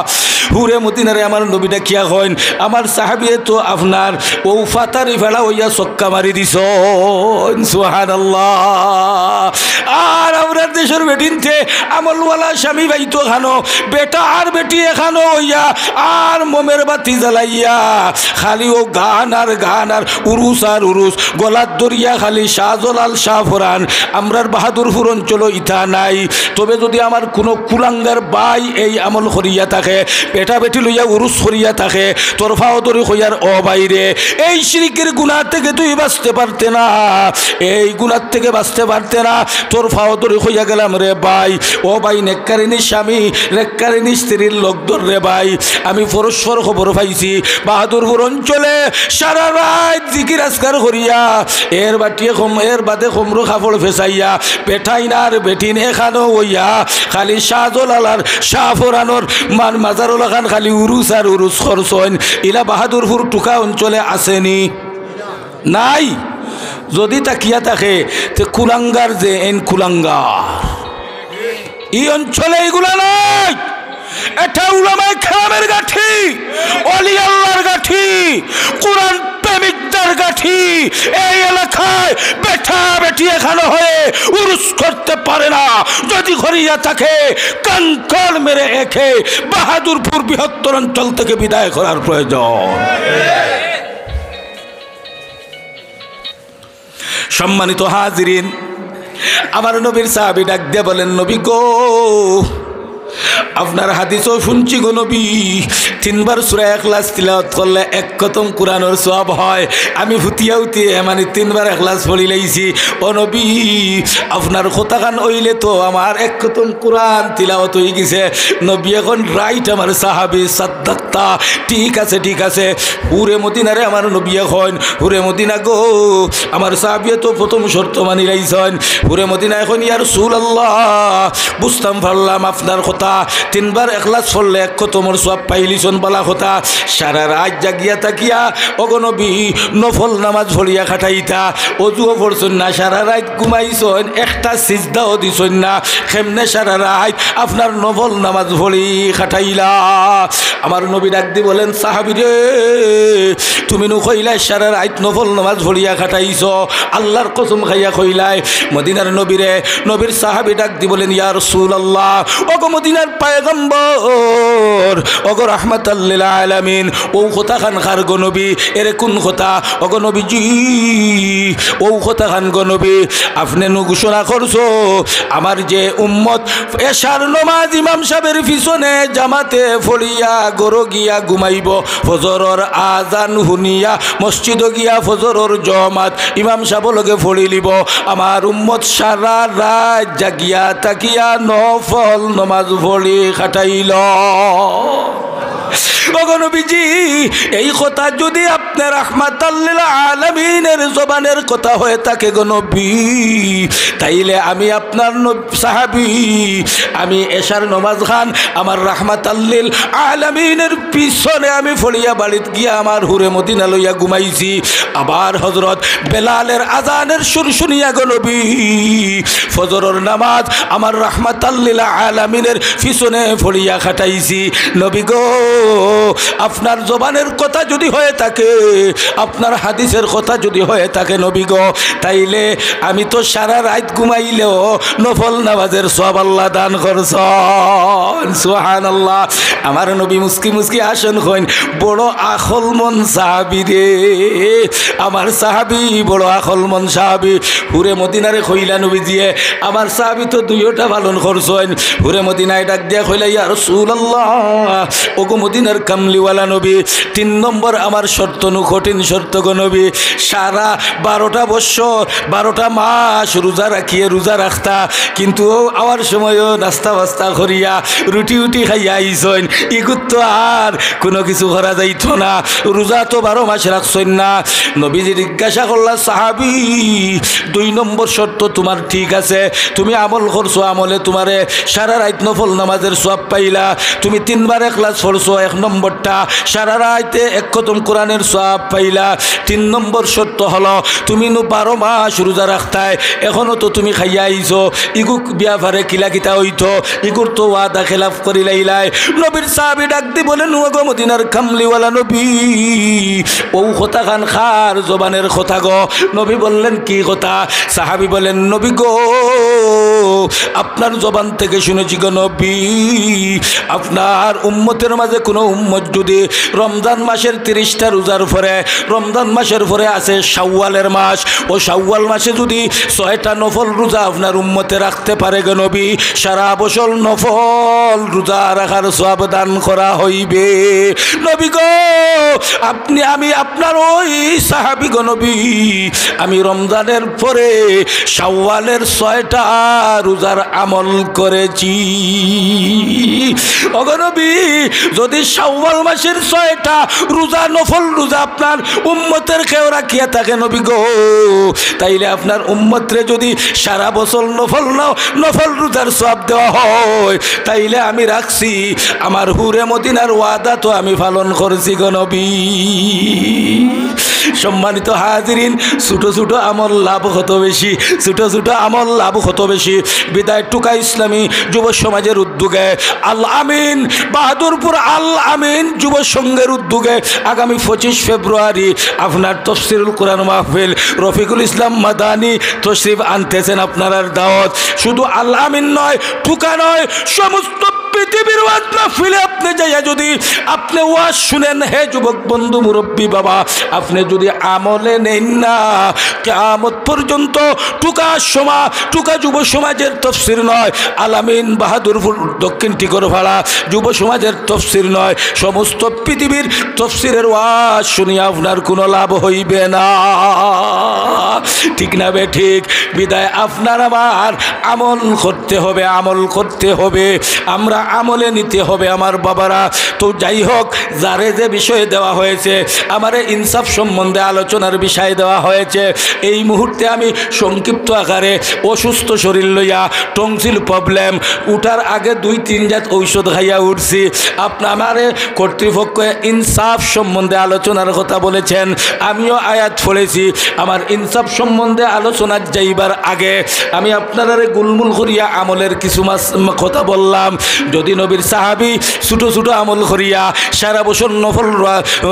হুরে মদিনারে আমার নবীটা কিয়া কইন, আমার সাহাবীয়ে তো আপনার ও ফাতারি ফেলা হইয়া চক্কা মারি দিছ। সুবহানাল্লাহ। আর আমরা দেশের বেটিনতে আমলওয়ালা স্বামী ভাই তো খানো, বেটা আর বেটি এখানো হইয়া আর মোমের বাতি জ্বালাইয়া খালি ও গান আর গান আর উরুস আর উরুস, গলার দরিয়া খালি শাহজালাল শাহ ফরান। আমরার বাহাদুরপুর অঞ্চল ইথা নাই, তবে যদি আমার কোনো কুলাঙ্গার বাই এই আমল করিয়া থাকে, বেটা বেটি লইয়া উরুস করিয়া থাকে, তোর ফাওদরি হইয়ার ও বাইরে এই শিরিকের গুনাহ থেকে তুই বাঁচতে পারতে না, এই গুনাহ থেকে বাঁচতে পারতে না, তোর ফাওদরি হইয়া গেলাম রে ভাই। ও ভাই, নেককারিনী স্বামী নেককারিনী স্ত্রীর লোকদর রে ভাই, আমি পরস্পর খবর পাইছি বাহাদুরপুর অঞ্চলে সারা রাত জিকির আজকার করিয়া এর বাটিয়ে এর বাদে খমরু কাপড় ফেসাইয়া বেঠাইন আর বেটিন এখানো হইয়া খালি শাহজালাল আর শাহ ফরানোর মান মাজারুল খান খালি উরুস আর উরুস খরচন। ইলা বাহাদুরপুর টুকা অঞ্চলে আসেনি? নাই। যদি তাকিয়া থাকে তে কুলাঙ্গার যে এন কুলাঙ্গার এই অঞ্চলে এইগুলা নাই। এটা উলামায়ে কেরামের গাঠি, ওলি আল্লাহর গাঠি, কোরআন প্রেমিকদের গাঠি। এই এলাকায় বেটা বেটি এখানে হয়ে উরুস করতে পারে না, যদি করিয়া থাকে কানকাল মেরে একে বাহাদুরপুর বৃহত্তর অঞ্চল থেকে বিদায় করার প্রয়োজন। সম্মানিত হাজিরিন, আমার নবীর সাহাবী ডাক দিয়ে বলেন, নবী গো, আপনার হাদিসও শুনছি গো নবী, 3 বার সূরা ইখলাস তিলাওয়াত করলে এক খতম কোরআনের সওয়াব হয়। আমি হুতিয়া হুতিয়ে মানে 3 বার ইখলাস পড়ি লাইছি। ও নবী, আপনার কথাখান হইলে তো আমার এক খতম কোরআন তিলাওয়াত হয়ে গেছে। নবী এখন রাইট আমার সাহাবী, সাদ্দাক্তা, ঠিক আছে ঠিক আছে। হুরে মদিনারে আমার নবী এখন, হুরে মদিনা গো, আমার সাহাবী তো প্রথম শর্ত মানি লাইছেন। হুরে মদিনা এখন, ইয়া রাসূলুল্লাহ, বুঝতাম পারলাম আপনার কথা, 3 বার ইখলাস পড়লে এক খতমের সওয়াব পাইলিছ শুনছেন বলা কথা, সারা রাত জাগিয়া তাকিয়া ওগো নবী নফল নামাজ পড়িয়া খাটাইতা, অজুও পড়ছেন না, সারা রাত ঘুমাইছেন, একটা সিজদাও দিছেন না, কেমনে সারা রাত আপনার নফল নামাজ পড়ি খাটাইলা? আমার নবী ডাক দি বলেন, সাহাবী রে তুমি নু কইলাই সারা রাত নফল নামাজ পড়িয়া খাটাইছ, আল্লাহর কসম খাইয়া কইলাই? মদিনার নবীরে, নবীর সাহাবী ডাক দি বলেন, ইয়া রাসূলুল্লাহ, ওগো মদিনার পয়গম্বর, ওগো রাহমাতাল লিল আলামিন, ও কথা খান খার গো নবী, এরে কোন কথা? ওগো নবীজি ও কথা খান গো নবী, আপনি নু ঘোষণা করছো আমার যে উম্মত এশার নামাজ ইমাম সাহেবের পিছনে জামাতে পড়িয়া গরো গিয়া ঘুমাইব, ফজরের আজান শুনিয়া মসজিদ গিয়া ফজরের জমাত ইমাম সাহেব লগে পড়ি লিব, আমার উম্মত সারা রাত জাগিয়া তাকিয়া নফল নামাজ পড়ি খাটাইল। ওগো নবীজি এই কথা যদি আপনার রাহমাতাল লিল আলামিনের জবানের কথা হয়ে থাকে গো নবী, তাইলে আমি আপনার সাহাবী, আমি এশার নামাজ খান আমার রাহমাতাল লিল আলামিনের পিছনে আমি ফড়িয়া বাড়িত গিয়া আমার হুরে মদিনা লইয়া ঘুমাইছি, আবার হযরত বেলালের আজানের সুর শুনিয়া গো নবী ফজরের নামাজ আমার রাহমাতাল লিল আলামিনের পিছনে ফড়িয়া খাটাইছি। নবী গো আপনার জবানের কথা যদি হয়ে থাকে, আপনার হাদিসের কথা যদি হয়ে থাকে নবী গো, তাইলে আমি তো সারা রাত ঘুমাইলেও নফল নামাজের সওয়াব আল্লাহ দান করছেন। সুবহানাল্লাহ। আমার নবী মুস্কি মুস্কি আসেন কইন, বড় আখল মন সাহাবী রে, আমার সাহাবী বড় আখল মন সাহাবী। হুরে মদিনারে কইলা নবীজিয়ে, আমার সাহাবী তো দুইটা পালন করছেন। হুরে মদিনায় ডাক দিয়া কইলা, ইয়া রাসূলুল্লাহ, ওগো মদিনার কামলিওয়ালা নবী, 3 নম্বর আমার শর্ত নু কঠিন শর্ত গো নবী, সারা 12টা বছর 12টা মাস রোজা রাখিয়ে রোজা রাখতা, কিন্তু আওয়ার সময়ও নাস্তা বাস্তা করিয়া রুটি উটি খাইয়া আইসন, ইগুত তো আর কোনো কিছু করা যাইত না, রোজা তো 12 মাস রাখছেন না। নবীজি জিজ্ঞাসা করলা, সাহাবী 2 নম্বর শর্ত তোমার ঠিক আছে, তুমি আমল করছো, আমলে তোমারে সারা রাত নফল নামাজের সওয়াব পাইলা, তুমি 3 বার ইখলাস পড়ছো, 1 নম্বরটা সারা রাতে 1 খতম কোরআনের সওয়াব পাইলা। 3 নম্বর শর্ত হলো তুমি 12 মাস রোজা রাখতাই, এখনো তো তুমি খাইয়া আইছো, ইগু বিয়া ভারে কিলা কিতা হইতো, ইগুর তো ওয়াদা খেলাফ করি লাইলাই। নবীর সাহাবী ডাক দি বলেন, ওগো মদিনার কামলিওয়ালা নবী, ও কথা খান খার জবানের কথা গো। নবী বললেন, কি কথা? সাহাবী বলেন, নবী গো আপনার জবান থেকে শুনেছি গো নবী, আপনার উম্মতের মাঝে কোনো উম্মত যদি রমজান মাসের 30টা রোজার পরে, রমজান মাসের পরে আছে শাওয়ালের মাস, ও শাওয়াল মাসে যদি 6টা নফল রোজা আপনার উম্মতে রাখতে পারে গো নবী, সারা বছর নফল রোজা রাখার সওয়াব দান করা হইবে। নবী গো আমি আপনার ওই সাহাবী গো নবী, আমি রমজানের পরে শাওয়ালের 6টা রোজার আমল করেছি। ওগো নবী যদি শাওয়াল মাসের 6টা রোজা নফল রোজা আপনার উম্মতের কেউ রাখিয়া থাকে নবী গো, তাইলে আপনার উম্মতরে যদি সারা বছর নফল রোজার সওয়াব দেওয়া হয়, তাইলে আমি রাখছি, আমার হুরে মদিনার ওয়াদা তো আমি পালন করছি গো নবী। সম্মানিত হাজিরিন, ছোট ছোট আমল লাভ হতো বেশি, ছোট ছোট আমল লাভ হতো বেশি। বিদায় টুকা ইসলামী যুব সমাজের উদ্যোগে আল আমিন বাহাদুরপুর আল আমিন যুব সংঘের উদ্যোগে আগামী 25 ফেব্রুয়ারি আপনার তাফসীরুল কোরআন মাহফিল রফিকুল ইসলাম মাদানী তশরিফ আনতেছেন। আপনার দাওয়াত শুধু আল আমিন নয়, টুকা নয়, সমস্ত পৃথিবীর ওয়াজ মাহফিলে আপনি যাইয়া যদি আপনি ওয়াজ শুনেন, হে যুবক বন্ধু মুরব্বী বাবা, আপনি যদি আমলে নেন না, কিয়ামত পর্যন্ত টুকা যুব সমাজের তাফসীর নয়, আল আমিন বাহাদুরপুর দক্ষিণ টিকরপাড়া যুব সমাজের তাফসীর নয়, সমস্ত পৃথিবীর তাফসীরের ওয়াজ শুনিয়া আপনার কোনো লাভ হইবে না। ঠিক না বে ঠিক? বিদায় আপনার আমার আমল করতে হবে, আমল করতে হবে। আমরা আমল আমলে নিতে হবে আমার বাবারা। তো যাই হোক, যারে যে বিষয়ে দেওয়া হয়েছে, আমারে ইনসাফ সম্বন্ধে আলোচনার বিষয় দেওয়া হয়েছে। এই মুহূর্তে আমি সংক্ষিপ্ত আকারে অসুস্থ শরীর লইয়া টনসিল প্রবলেম উঠার আগে 2-3 জাত ঔষধ খাইয়া উঠছি। আমারে কর্তৃপক্ষ ইনসাফ সম্বন্ধে আলোচনার কথা বলেছেন, আমিও আয়াত পড়েছি। আমার ইনসাফ সম্বন্ধে আলোচনার যাইবার আগে আমি আপনারা গুলমুল করিয়া আমলের কিছু কথা বললাম। যদি নবীর সাহাবী ছোটো ছোটো আমল করিয়া সারা বছর নফল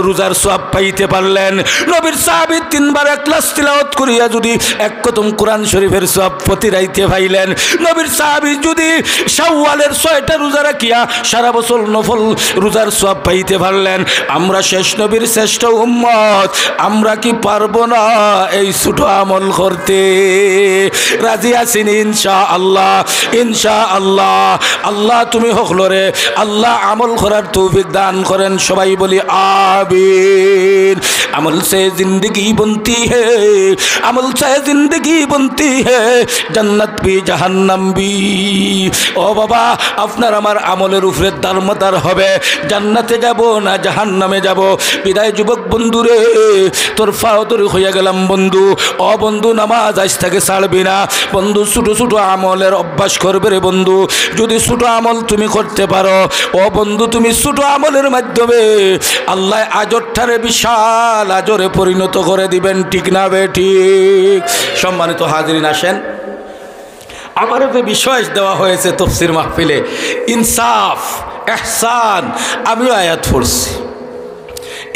রোজার সওয়াব পাইতে পারলেন, নবীর সাহাবী 3 বার ইখলাস তিলাওয়াত করিয়া যদি এক খতম কোরআন শরীফের সওয়াব প্রতি রাইতে পাইলেন, নবীর সাহাবী যদি শাওয়ালের 6টা রোজা রাখিয়া সারা বছর নফল রোজার সওয়াব পাইতে পারলেন, আমরা শেষ নবীর শ্রেষ্ঠ উম্মত, আমরা কি পারবো না এই ছোট আমল করতে? রাজি আছেন ইনশাআল্লাহ? ইনশাআল্লাহ। আল্লাহ তুমি হকলরে আল্লাহ আমল করার তৌফিক দান করেন। সবাই বলি আমিন। আমল সে জিंदगी बनती है, আমল সে जिंदगी बनती है, জান্নাত भी জাহান্নাম भी। ও বাবা, আপনার আমার আমলের উপরে দারমদার হবে, জান্নাতে যাব না জাহান্নামে যাব। বিদায় যুবক বন্ধুরে, তোর ফাওতরি হইয়া গেলাম বন্ধু। ও বন্ধু, নামাজ আজ থেকে ছাড়বি না বন্ধু, ছোটো ছোটো আমলের অভ্যাস করবে রে বন্ধু। যদি ছোটো আমল তুমি করতে পারো, ও বন্ধু, তুমি ছোটো আমলের মাধ্যমে আল্লাহ আজরটারে বিশাল আজরে পরিণত করে দিবেন। ঠিক না বেঠিক? সম্মানিত হাজিরিন, আসেন, আমার যে বিষয় দেওয়া হয়েছে তাফসীর মাহফিলে, ইনসাফ, ইহসান, আমিও আয়াত পড়ছি।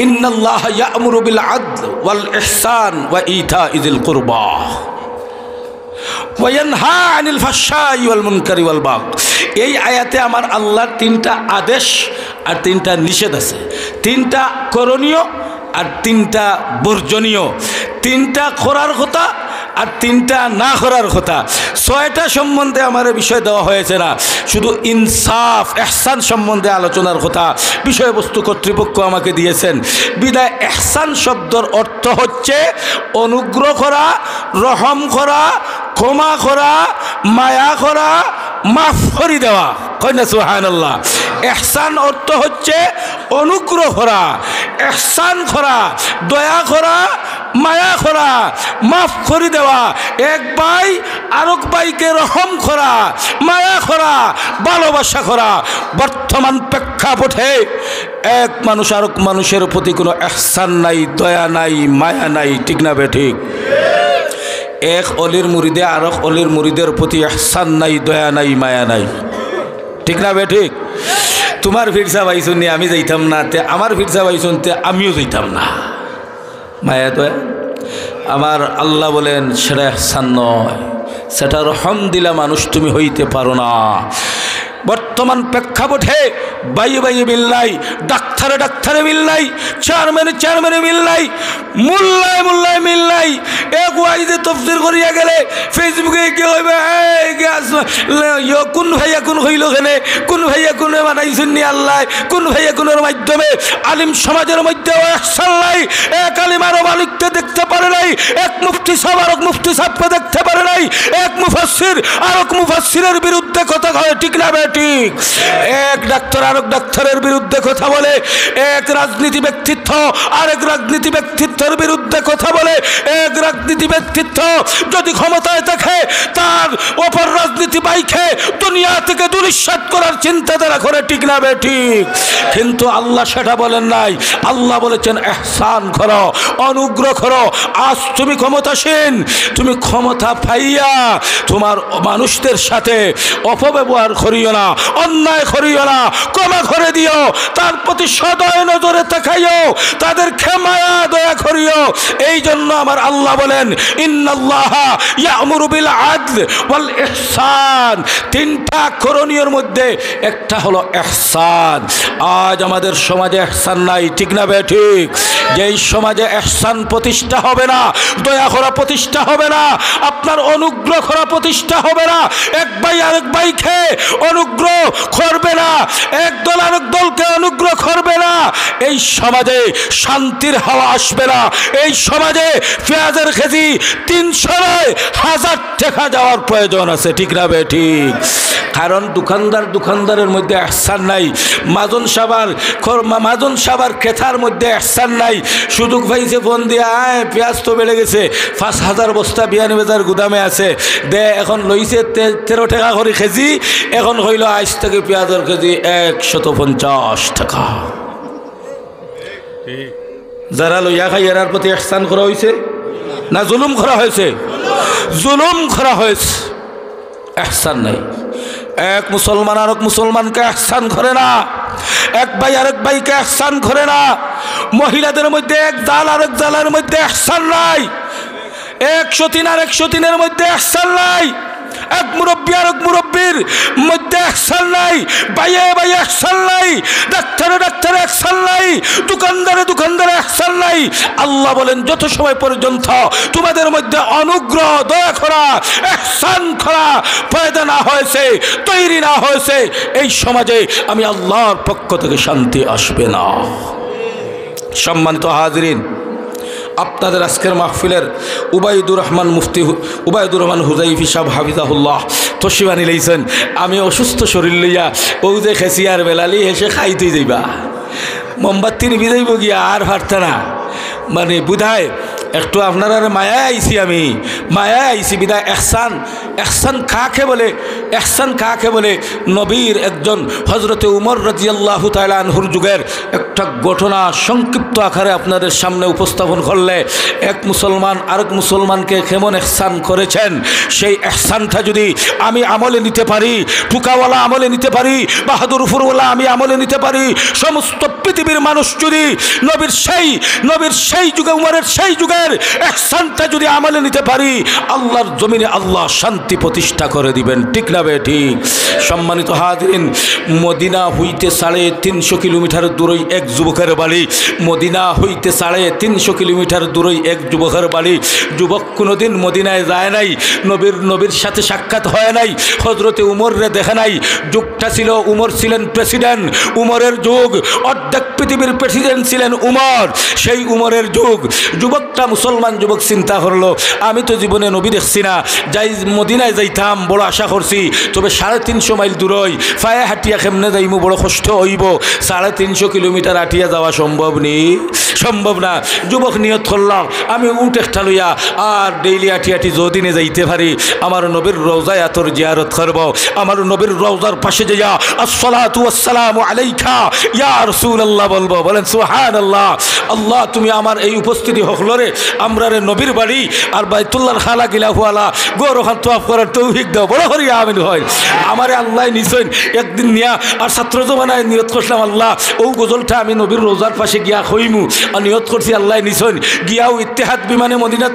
ইন্নাল্লাহা ইয়া'মুরু বিল আদল ওয়াল ইহসান ওয়া ইতাইযিল কুরবা ওয়া ইয়ানহা আনিল ফাহশাই ওয়াল মুনকারি ওয়াল বাগ। এই আয়াতে আমার আল্লাহর 3টা আদেশ আর 3টা নিষেধ আছে। 3টা করণীয় আর 3টা বর্জনীয়। 3টা করার কথা আর 3টা না করার কথা। 6টা সম্বন্ধে আমার বিষয় দেওয়া হয়েছে না, শুধু ইনসাফ, ইহসান সম্বন্ধে আলোচনার কথা বিষয়বস্তু কর্তৃপক্ষ আমাকে দিয়েছেন। বিদায় ইহসান শব্দের অর্থ হচ্ছে অনুগ্রহ করা, রহম করা, ক্ষমা করা, মায়া করা, মাফ করে দেওয়া। কই না সুবহানাল্লাহ? ইহসান অর্থ হচ্ছে অনুগ্রহ করা, ইহসান করা, দয়া করা, মায়া করা, মাফ করে দেওয়া। এক ভাই আরেক ভাইকে রহম করা, মায়া করা, ভালোবাসা করা। বর্তমান প্রেক্ষাপটে এক মানুষ আরেক মানুষের প্রতি কোনো ইহসান নাই, দয়া নাই, মায়া নাই। ঠিক না বেঠিক? এক অলির মুরিদে আরেক অলির মুরিদের প্রতি ইহসান নাই, দয়া নাই, মায়া নাই। ঠিক না বেঠিক? তোমার ফিরসা পাইছুন নি আমি যাইতাম না, তে আমার ফিরসা পাইছুন তে আমিও যাইতাম না। মায়া দয়া আমার আল্লাহ বলেন সেটা ইহসান নয়, সেটা রহম দিলা মানুষ তুমি হইতে পারো না। বর্তমান প্রেক্ষাপটে বাইয়ে বাইয়ে মিল নাই, ডাক্তারে ডাক্তারে মিল নাই, চেয়ারম্যানে মিল নাই, মোল্লায় মিল নাই। এক ওয়াইজে তফসির করিয়া গেলে ফেসবুকে কি হইবে, কোন ভাইয়া কোন হইল কেনে, কোন ভাইয়া কোনে বানাইছেন নি আল্লাহ, কোন ভাইয়া কোনের মাধ্যমে আলিম সমাজের মধ্যে ইহসান নাই। এক আলিম আরো মালিককে দেখতে পারে নাই, এক মুফতি সাহেব আরেক মুফতি সাহেবকে দেখতে পারে নাই, এক মুফাসসির আরেক মুফাসসিরের বিরুদ্ধে কথা কয়। ঠিক না ঠিক? এক ডাক্তার আরেক ডাক্তারের বিরুদ্ধে কথা বলে, এক রাজনীতি ব্যক্তিত্ব আরেক রাজনীতি ব্যক্তিত্বের বিরুদ্ধে কথা বলে। এক রাজনীতি ব্যক্তিত্ব যদি ক্ষমতায় থাকে, তার অপর রাজনীতি বাইকে দুনিয়া থেকে দুলিশ্বাত করার চিন্তাধারা করে। ঠিক না ঠিক? কিন্তু আল্লাহ সেটা বলেন নাই। আল্লাহ বলেছেন ইহসান করো, অনুগ্রহ করো। আজ তুমি ক্ষমতাসীন, তুমি ক্ষমতা পাইয়া তোমার মানুষদের সাথে অপব্যবহার করিও না, অন্যায় করিও না, ক্ষমা করে দিও, তার প্রতি সদয় নজরে তাকাইও, তাদের ক্ষমায়া দয়া করিও। এই জন্য আমার আল্লাহ বলেন ইন্নাল্লাহা ইয়া'মুরু বিল আদল ওয়াল ইহসান। 3টা করণীয়র মধ্যে একটা হলো ইহসান। আজ আমাদের সমাজে ইহসান নাই। ঠিক না বেঠিক? যেই সমাজে ইহসান প্রতিষ্ঠা হবে না, দয়া করা প্রতিষ্ঠা হবে না, আপনার অনুগ্রহ করা প্রতিষ্ঠা হবে না, এক ভাই আরেক ভাইকে অনুগ্রহ করবে না, এক দল আরেক দলকে অনুগ্রহ করবে না, এই সমাজে শান্তির হাওয়া আসবে না। এই সমাজে পেঁয়াজের কেজি 300 নয় 1000 টাকা যাওয়ার প্রয়োজন আছে, ঠিক না বে ঠিক? কারণ দোকানদারের মধ্যে ইহসান নাই, মাজন সাবার ক্রেতার মধ্যে ইহসান নাই। সুযোগ পাইছে ফোন দিয়ে, আয় পেঁয়াজ তো বেড়ে গেছে, 5000 বস্তা বিয়ানীবাজার গুদামে আছে, দে এখন লইছে 13 টাকা করে কেজি, এখন হইল আজ থেকে পেঁয়াজের কেজি 150 টাকা। যারা লইয়া খাই এরার প্রতি ইহসান করা হয়েছে না জুলুম করা হয়েছে? জুলুম করা হয়েছে, ইহসান নাই। এক মুসলমান আরেক মুসলমানকে ইহসান করে না, এক ভাই আরেক ভাইকে ইহসান করে না, মহিলাদের মধ্যে এক জাল আরেক জালের মধ্যে ইহসান নাই, 103 আর 103-এর মধ্যে ইহসান নাই, এক মুরব্বী আর এক মুরব্বীর মধ্যে ইহসান নাই, ভাইয়ে ভাইয়ে ইহসান নাই, ডাক্তারে ডাক্তারে ইহসান নাই, দোকানদারে দোকানদারে ইহসান নাই। আল্লাহ বলেন যত সময় পর্যন্ত তোমাদের মধ্যে অনুগ্রহ, দয়া করা, ইহসান করা পয়দা না হয়েছে, তৈরি না হয়েছে, এই সমাজে আমি আল্লাহর পক্ষ থেকে শান্তি আসবে না। সম্মানিত হাজিরিন, আপনাদের আজকের মাহফিলের উবাইদুর রহমান মুফতি উবাইদুর রহমান হুজাইফি সাহেব হাফিজাহুল্লাহ তশরিফ লইছেন। আমি অসুস্থ শরীর লইয়া ও যে খেসিয়ার বেলালি হেসে খাইতেই যাইবা, মোমবাতি নিবি যাইব গিয়া আর পারতা না, মানে বুধায় একটু আপনারা মায়ায় আইছি, আমি মায়ায় আইছি বিদায়। এহসান কাকে বলে? এহসান কাকে বলে? নবীর একজন হজরতে উমর রাদিয়াল্লাহু তাআলা আনহুর যুগের একটা ঘটনা সংক্ষিপ্ত আকারে আপনাদের সামনে উপস্থাপন করলে, এক মুসলমান আরেক মুসলমানকে কেমন এহসান করেছেন, সেই এহসানটা যদি আমি আমলে নিতে পারি, টুকাওয়ালা আমলে নিতে পারি, বাহাদুর ফুরওয়ালা আমি আমলে নিতে পারি, সমস্ত পৃথিবীর মানুষ যদি নবীর সেই যুগে, উমরের সেই যুগের ইহসানটা যদি আমলে নিতে পারি, আল্লাহর জমিনে আল্লাহ শান্তি প্রতিষ্ঠা করে দিবেন, ঠিক না বে ঠিক? সম্মানিত হাজিরিন, মদিনা হইতে 350 কিলোমিটার দূরে এক যুবকের বাড়ি, মদিনা হইতে 350 কিলোমিটার দূরে এক যুবকের বাড়ি। যুবক কোনোদিন মদিনায় যায় নাই, নবীর সাথে সাক্ষাৎ হয় নাই, হজরতে উমররে দেখে নাই। যুগটা ছিল, উমর ছিলেন প্রেসিডেন্ট, উমরের যুগ, অর্ধেক পৃথিবীর প্রেসিডেন্ট ছিলেন উমর, সেই উমরের যুগ। যুবকটা মুসলমান যুবক চিন্তা করলো, আমি তো জীবনে নবী দেখছি না, যাই মদিনায় যাইতাম বড় আশা করছি, তবে 350 মাইল দূরই পায়ে হাঁটিয়া কেমনে যাইমু, বড় কষ্ট হইব, 350 কিলোমিটার হাঁটিয়া যাওয়া সম্ভব না। যুবক নিয়ত করলাম, আমি উঠ একটা লইয়া আর ডেইলি হাঁটি যদিনে যাইতে পারি আমার নবীর রওজায় আতর জিয়ারত করব, আমার নবীর রওজার পাশে যাইয়া আসসালাতু ওয়াসসালামু আলাইকা ইয়া রাসূলুল্লাহ বলবো। বলেন সুবহানাল্লাহ। আল্লাহ তুমি আমার এই উপস্থিতি হকলরে আমরা রে নবীর বাড়ি আর বাইতুল্লাহর খালা গিলা হুয়ালা গৌরখান তোয়াফ করার তৌফিক দাও, বড় করি আমিন হয়। আমারে আল্লাহ নিছেন একদিন নিয়া, আর ছাত্র জমানায় নিয়ত করছিলাম আল্লাহ ও গজলটা আমি নবীর রোজার পাশে গিয়া হইমু, আর নিয়ত করছি আল্লাহ নিছেন, গিয়াও ইত্তেহাদ বিমানে মদিনাত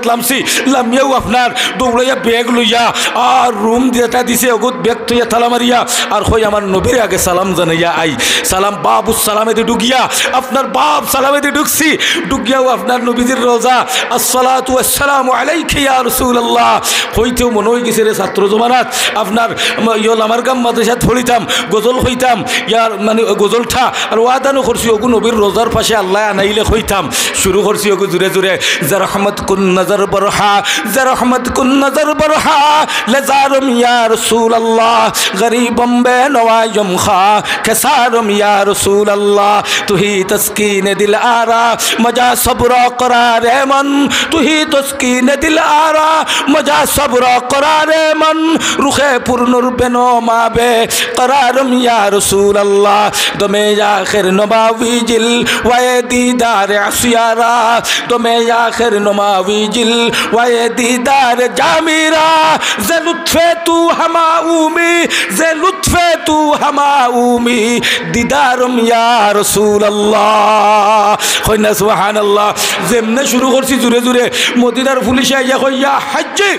লামিয়াও আপনার দৌড়াইয়া ব্যাগ লইয়া আর রুম যেটা দিছে অগুত ব্যাগ থইয়া তালা মারিয়া আর হই আমার নবীর আগে সালাম জানাইয়া আই, সালাম বাবু সালামেতে ঢুকিয়া আপনার বাপ সালামেতে ঢুকছি, ঢুকিয়াও আপনার নবীজির রোজা আসসালাতু ওয়াসসালামু আলাইকা ইয়া রাসূলুল্লাহ হইতেও মনে হয়ে গেছে রে ছাত্র জমানাত আপনার আমার গাম মাদ্রাসাত পড়িতাম, গজল হইতাম, ইয়ার মানে গজলটা আর ওয়াদানো করছি ওগু নবীর রোজার পাশে আল্লাহ আনাইলে হইতাম, শুরু করছি ওগু জুড়ে জুড়ে যা রহমত কুন নজর বরহা, যা রহমত কুন নজর বরহা লজারুম ইয়া রাসূলুল্লাহ গরিবম বে নওয়ায়ুম খা কেসারুম ইয়া রাসূলুল্লাহ তুহি তসকিন দিল আরা মজা সবর করার মন, তুহি তসকিন দিল আরা মজা সবর করার মন রুখে পুরনুর বেনো মাবে করারুম ইয়া রাসূলুল্লাহ দমে আখির নবাবি জিল ওয়ায়ে দিদার আসিয়ারা, দমে আখির নবাবি জিল ওয়ায়ে দিদার জামিরা যে লুৎফে তু হামাউমি, যে লুৎফে তু হামাউমি দিদারুম ইয়া রাসূলুল্লাহ কইনা সুবহানাল্লাহ। যেমনে শুরু করছি জুড়ে জুড়ে মদিনার পুলিশে আইয়া কই ইয়া হাজ্জি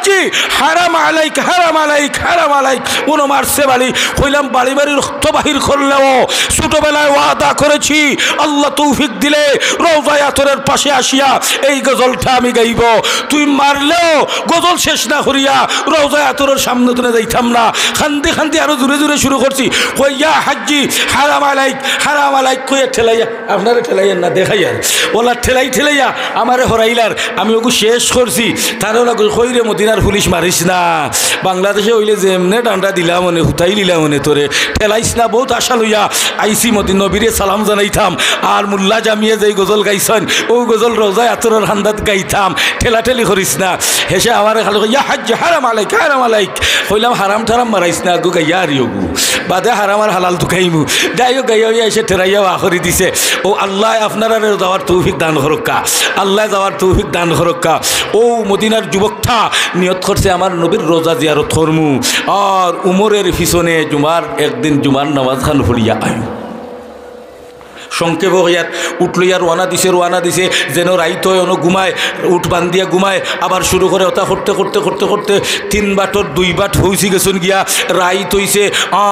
হাজ্জি হারাম আলাইক হারাম আলাইক হারাম আলাইক। কোনো মারছে বাড়ি কইলাম বাড়ি বাড়ি রক্ত বাহির করলেও ছোটবেলায় ওয়াদা করেছি আল্লাহ তৌফিক দিলে রওজায়ে আতরের পাশে আসিয়া এই গজলটা আমি গাইব। তুই মারলেও গজল শেষ না করিয়া রওজায়ে আতরের সামনে তুলে যাইতাম না। খান্দি খান্দি আরো জোরে জোরে শুরু করছি, কইয়া হাজ্জি হারাম আলাইক কইয়া ঠেলাইয়া, আপনারা ঠেলাইয়ার না দেখাইয়ার ওলা ঠেলাই ঠেলাইয়া আমারে হরাইলার। আমি ওগু শেষ করছি, তার কইরে মদিনার পুলিশ মারিস না, বাংলাদেশে হইলে যে এমনি ডান্ডা দিলাম মনে হুতাই দিলাম মনে তোরে ঠেলাইস না। বহুত আশা লইয়া আইসি মদিন নবীরে সালাম জানাইতাম, আর মুল্লা জামিয়ে যেই গজল গাইছেন ও গজল রওজায়ে আতরের হান্দাত গাইতাম, ঠেলাঠেলি করিস না। হেসে আমার খালি ইয়া হাজ্জি হারাম আলাইক কইলাম হারাম ঠারাম মারাইস না গু গাইয়া আর ইগু বাদে হারাম আর হালাল তো খাইমু। যাই হোক গাইয়া এসে ঠেরাইয়াও আখরি দিছে। ও আল্লাহ আপনারা যাওয়ার তৌফিক দান করক্কা, আল্লাহ যাওয়ার তৌফিক দান করক্কা। ও মদিনার যুবকটা নিয়ত করছে আমার নবীর রোজা জিয়ারত করমু, আর উমরের পিছনে একদিন জুমার নামাজ খান ফুলিয়া আয়। সংক্ষেপ হইয়ার উঠ লইয়া রোয়ানা দিছে যেন রাইত হয় অন ঘুমায়, উঠ বান্ধিয়া ঘুমায়, আবার শুরু করে ওটা করতে করতে করতে করতে 3 বাটর 2 বাট হইছি গেছেন গিয়া রাইত হইছে।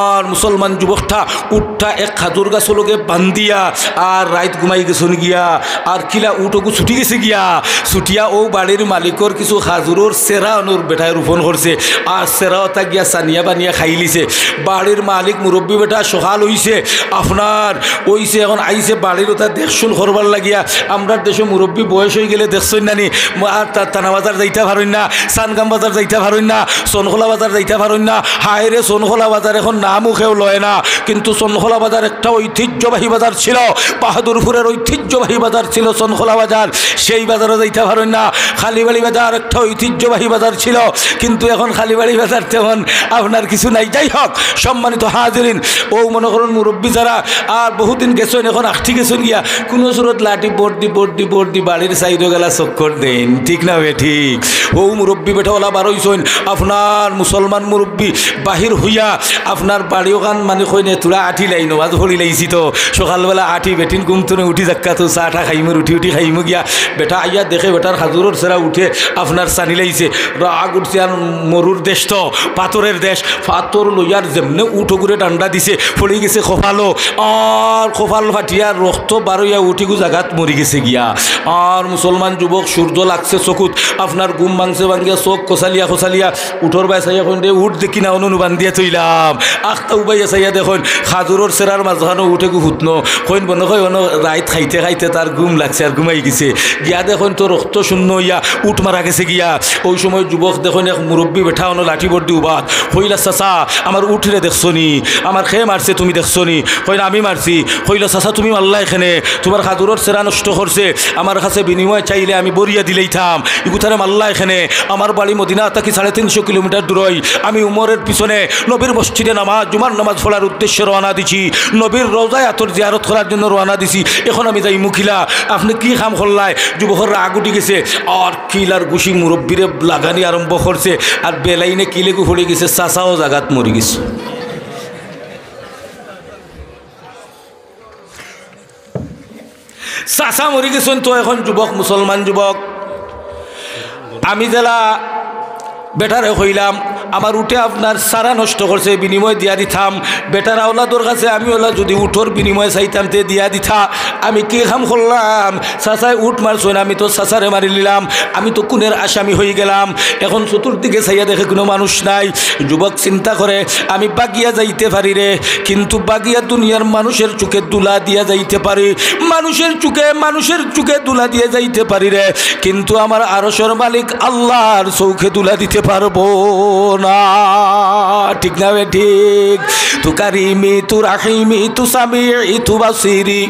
আর মুসলমান যুবকটা উঠটা এক খাজুর গাছলকে বান্ধিয়া আর রাইত ঘুমাই গেছেন গিয়া। আর কিলা উঠকু ছুটি গেছে গিয়া, ছুটিয়া ও বাড়ির মালিকর কিছু খাজুরের সেরা অনুর বেটায় রোপণ করছে, আর সেরা ওটা গিয়া সানিয়া বানিয়া খাই লিছে। বাড়ির মালিক মুরব্বী বেটা সকাল হইছে আপনার হইছে, এখন আইসে বাড়ির ওটা দেখশুন করবার লাগিয়া। আমরা দেশে মুরব্বী বয়স হয়ে গেলে দেখছেন নানি, আর তানা বাজার যাইতে পারেন না, সানগাম বাজার যাইতে পারেন না, সোনখোলা বাজার যাইতে পারেন না। হায় রে সোনখোলা বাজার এখন নামও কেউ লয় না, কিন্তু সোনখোলা বাজার একটা ঐতিহ্যবাহী বাজার ছিল, বাহাদুরপুরের ঐতিহ্যবাহী বাজার ছিল সোনখোলা বাজার, সেই বাজারে যাইতে পারেন না। খালিবাড়ি বাজার একটা ঐতিহ্যবাহী বাজার ছিল, কিন্তু এখন খালিবাড়ি বাজার তেমন আপনার কিছু নাই। যাই হোক সম্মানিত হাজিরিন, ও মনে করুন মুরব্বী যারা আর বহুদিন গেছেন এখন ঠিক গেছেন গিয়া কোনো সুরত লাঠি বোর্ড দি বাড়ির সাইডে গেলা চক্কর দেন, ঠিক না বে ঠিক। ও মুরব্বী বেটাওয়ালা বারোইছেন আপনার মুসলমান মুরব্বী বাহির হইয়া আপনার বাড়িও গান মানে কইনে তোরা আঠি লাই নমাজ ভরি লাইছি তো সকালবেলা আঠি বেটিন ঘুমতনে উঠি যাক্কা তো চা টা খাইমু উঠি খাইমু গিয়া। বেটা আইয়া দেখে বেটার খাজুরের সেরা উঠে আপনার চানি লাইছে, রাগ উঠছে। আর মরুর দেশ তো পাথরের দেশ, পাথর লইয়ার যেমনে উঠো করে ডান্ডা দিছে পড়ে গেছে খোফালো, আর খোফাল ফাটিয়া রক্ত বারইয়া উঠিগু জাগাত মরি গেছে গিয়া। আর মুসলমান যুবক সূর্য লাগছে চকুত, আপনার ঘুম ভাঙিয়া চোখ খোসালিয়া উঠোর বাই চাইয়া কইন উঠ দেখি না অনুবান দিয়ে তৈলাম। আখটা উবাইয়া চাইয়া দেখুন খাজুরের সেরার মাঝখানো উঠে গু হুতনো কইন বন্ধ কই অন রাইত খাইতে তার ঘুম লাগছে আর ঘুমাই গেছে গিয়া। দেখুন তো রক্ত শূন্য হইয়া উঠ মারা গেছে গিয়া। ওই সময় যুবক দেখুন এক মুরব্বী বেঠা অন লাঠি বর্দি উবাদ কইলা চাচা আমার উঠলে দেখছো নি, আমার খেয়ে মারছে তুমি দেখছো নি? কইনা আমি মারছি। কইলা চাচা তুমি মারলা এখানে, তোমার খাজুরের সেরা নষ্ট করছে, আমার কাছে বিনিময় চাইলে আমি বরিয়া দিলেই থাম, ইগুথারে মাল্লা এখানে। আমার বাড়ি মদিনা থাকি 350 কিলোমিটার দূরই। আমি উমরের পিছনে নবীর মসজিদে জুমার নামাজ পড়ার উদ্দেশ্যে রওনা দিছি, নবীর রওজায়ে আতর জিয়ারত করার জন্য রওনা দিছি। এখন আমি যাই মুখিলা, আপনি কি কাম করলাই? যুবকরা আগুটি গেছে আর কিলার গুছি মুরব্বীরে লাগানি আরম্ভ করছে, আর বেলাইনে কিলেগু পড়ে গেছে, চাচাও জাগাত মরি গেছে। চাচা মরি গেছেন তো এখন যুবক মুসলমান যুবক। আমি জেলা বেটারে হইলাম আমার উঠে আপনার সারা নষ্ট করছে, বিনিময় দিয়া দিতাম। বেটার আওলাদর কাছে আমি ওলা যদি উঠোর বিনিময় চাইতাম তে দিয়া দিতা। আমি কি কাম করলাম? চাচাই উঠ মারছেন, আমি তো চাচারে মারি নিলাম, আমি তো খুনের আসামি হয়ে গেলাম। এখন চতুর্দিকে চাইয়া দেখে কোনো মানুষ নাই। যুবক চিন্তা করে আমি বাগিয়া যাইতে পারি রে, কিন্তু বাগিয়া দুনিয়ার মানুষের চোখে দুলা দিয়া যাইতে পারি, মানুষের চোখে দুলা দিয়ে যাইতে পারি রে, কিন্তু আমার আরশের মালিক আল্লাহর চোখে দুলা দিতে পারবো না, ঠিক না বে ঠিক? তু কারিমি তু রাহিমি তু সামিঈ তু বাসিরি,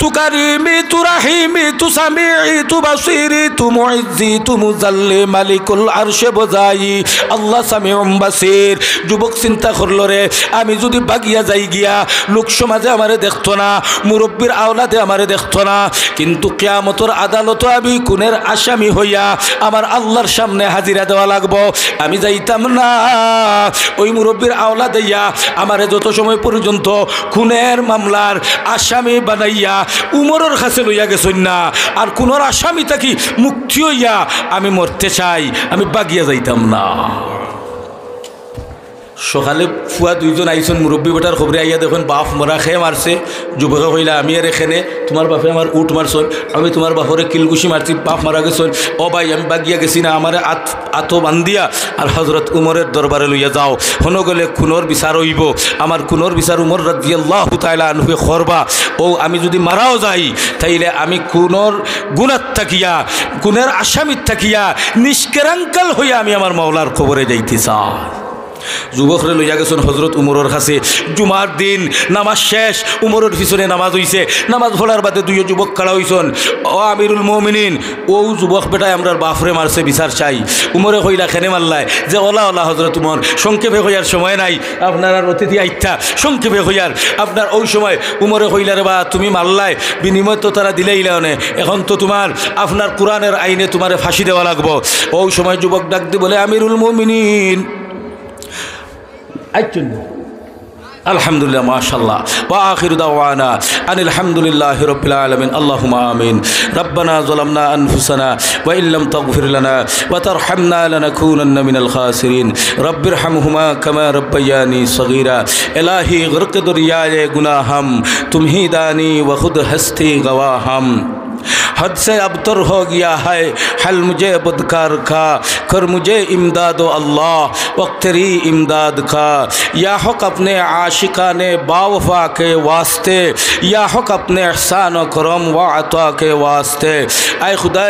তু কারিমি তু রাহিমি তু সামিঈ তু বাসিরি, তু মুইজ্জি তু মুজাল্লি মালিকুল আরশে বজাই, আল্লাহ সামিউম বাসির। যুবক চিন্তা করলো রে আমি যদি বাগিয়া যাই গিয়া লোক সমাজে আমারে দেখতো না, মুরব্বীর আওলাদে আমারে দেখতো না, কিন্তু কিয়ামতের আদালতে আমি খুনের আসামি হইয়া আমার আল্লাহর সামনে হাজিরা দেওয়া লাগবো। আমি যাইতাম না। ওই মুরব্বীর আওলাদ ইয়া আমারে যত সময় পর্যন্ত খুনের মামলার আসামি বানাইয়া উমরের কাছে লইয়া গেছই না আর কোনোর আসামি থাকি মুক্তি হইয়া আমি মরতে চাই, আমি বাগিয়া যাইতাম না। সকালে ফুয়া দুইজন আইসন মুরব্বী বেটার খবরে আইয়া দেখুন বাপ মরা খেয়ে মারছে। যুবকে কইলা আমি আর এখানে, তোমার বাপে আমার উঠ মারছন, আমি তোমার বাপরে কিলকুশি মারছি, বাপ মারা গেছন। ও ভাই আমি বাগিয়া গেছি না, আমার আতো বান্দিয়া আর হজরত উমরের দরবারে লইয়া যাও। হন গেলে খুনোর বিচার হইব, আমার খুনোর বিচার উমর রাদিয়াল্লাহু তাআলা আনহু করবা। ও আমি যদি মারাও যাই তাইলে আমি খুনোর গুনাত থাকিয়া, গুনের আসামিত থাকিয়া নিষ্কেরাঙ্কাল হইয়া আমি আমার মাওলার খবরে যাইতে চাই। যুবকরে লইয়া গেছেন হজরত উমরের কাছে। জুমার দিন নামাজ শেষ, উমরের পিছনে নামাজ হইছে। নামাজ পড়ার বাদে দুই যুবক খাড়া হইছেন। ও আমিরুল মুমিনিন, ও যুবক বেটায় আমরার বাপরে মারছে, বিচার চাই। উমরে কইলা খেনে মারলাই? যে ওলা ওলা হজরত উমর, সংক্ষেপে হইয়ার সময় নাই, আপনার আর অতিথি আইথা সংক্ষেপে হইয়ার আপনার। ওই সময় উমরে কইলা রে বা তুমি মারলাই, বিনিময় তো তারা দিলেই না, এখন তো তোমার আপনার কোরআনের আইনে তোমারে ফাঁসি দেওয়া লাগবো। ওই সময় যুবক ডাক দিয়ে বলে আমিরুল মুমিনিন আলহামদুলিল্লাহ মাশাআল্লাহ ওয়া আখিরু দাওয়ানা আনিল হামদুলিল্লাহি রাব্বিল আলামিন আল্লাহুম্মা আমিন। রব্বানা যালামনা আনফুসানা ওয়া ইল্লাম তাগফির লানা ওয়া তারহামনা লানাকুনান্না মিনাল খাসিরিন। রব্বিরহামহুমা কামা রাব্বায়ানি সগীরা। ইলাহি গরক দরিয়ায়ে গুনাহম তুমহি দানি ওয়া খুদ হস্তি গवाहम। हद से अबतर हो गया है हल मुझे बदकार का, कर मुझे इमदाद अल्लाह वक्त तेरी इमदाद का। या हक अपने आशिकाने बावफा के वास्ते, या हक अपने एहसान व करम व अता के वास्ते। ऐ खुदा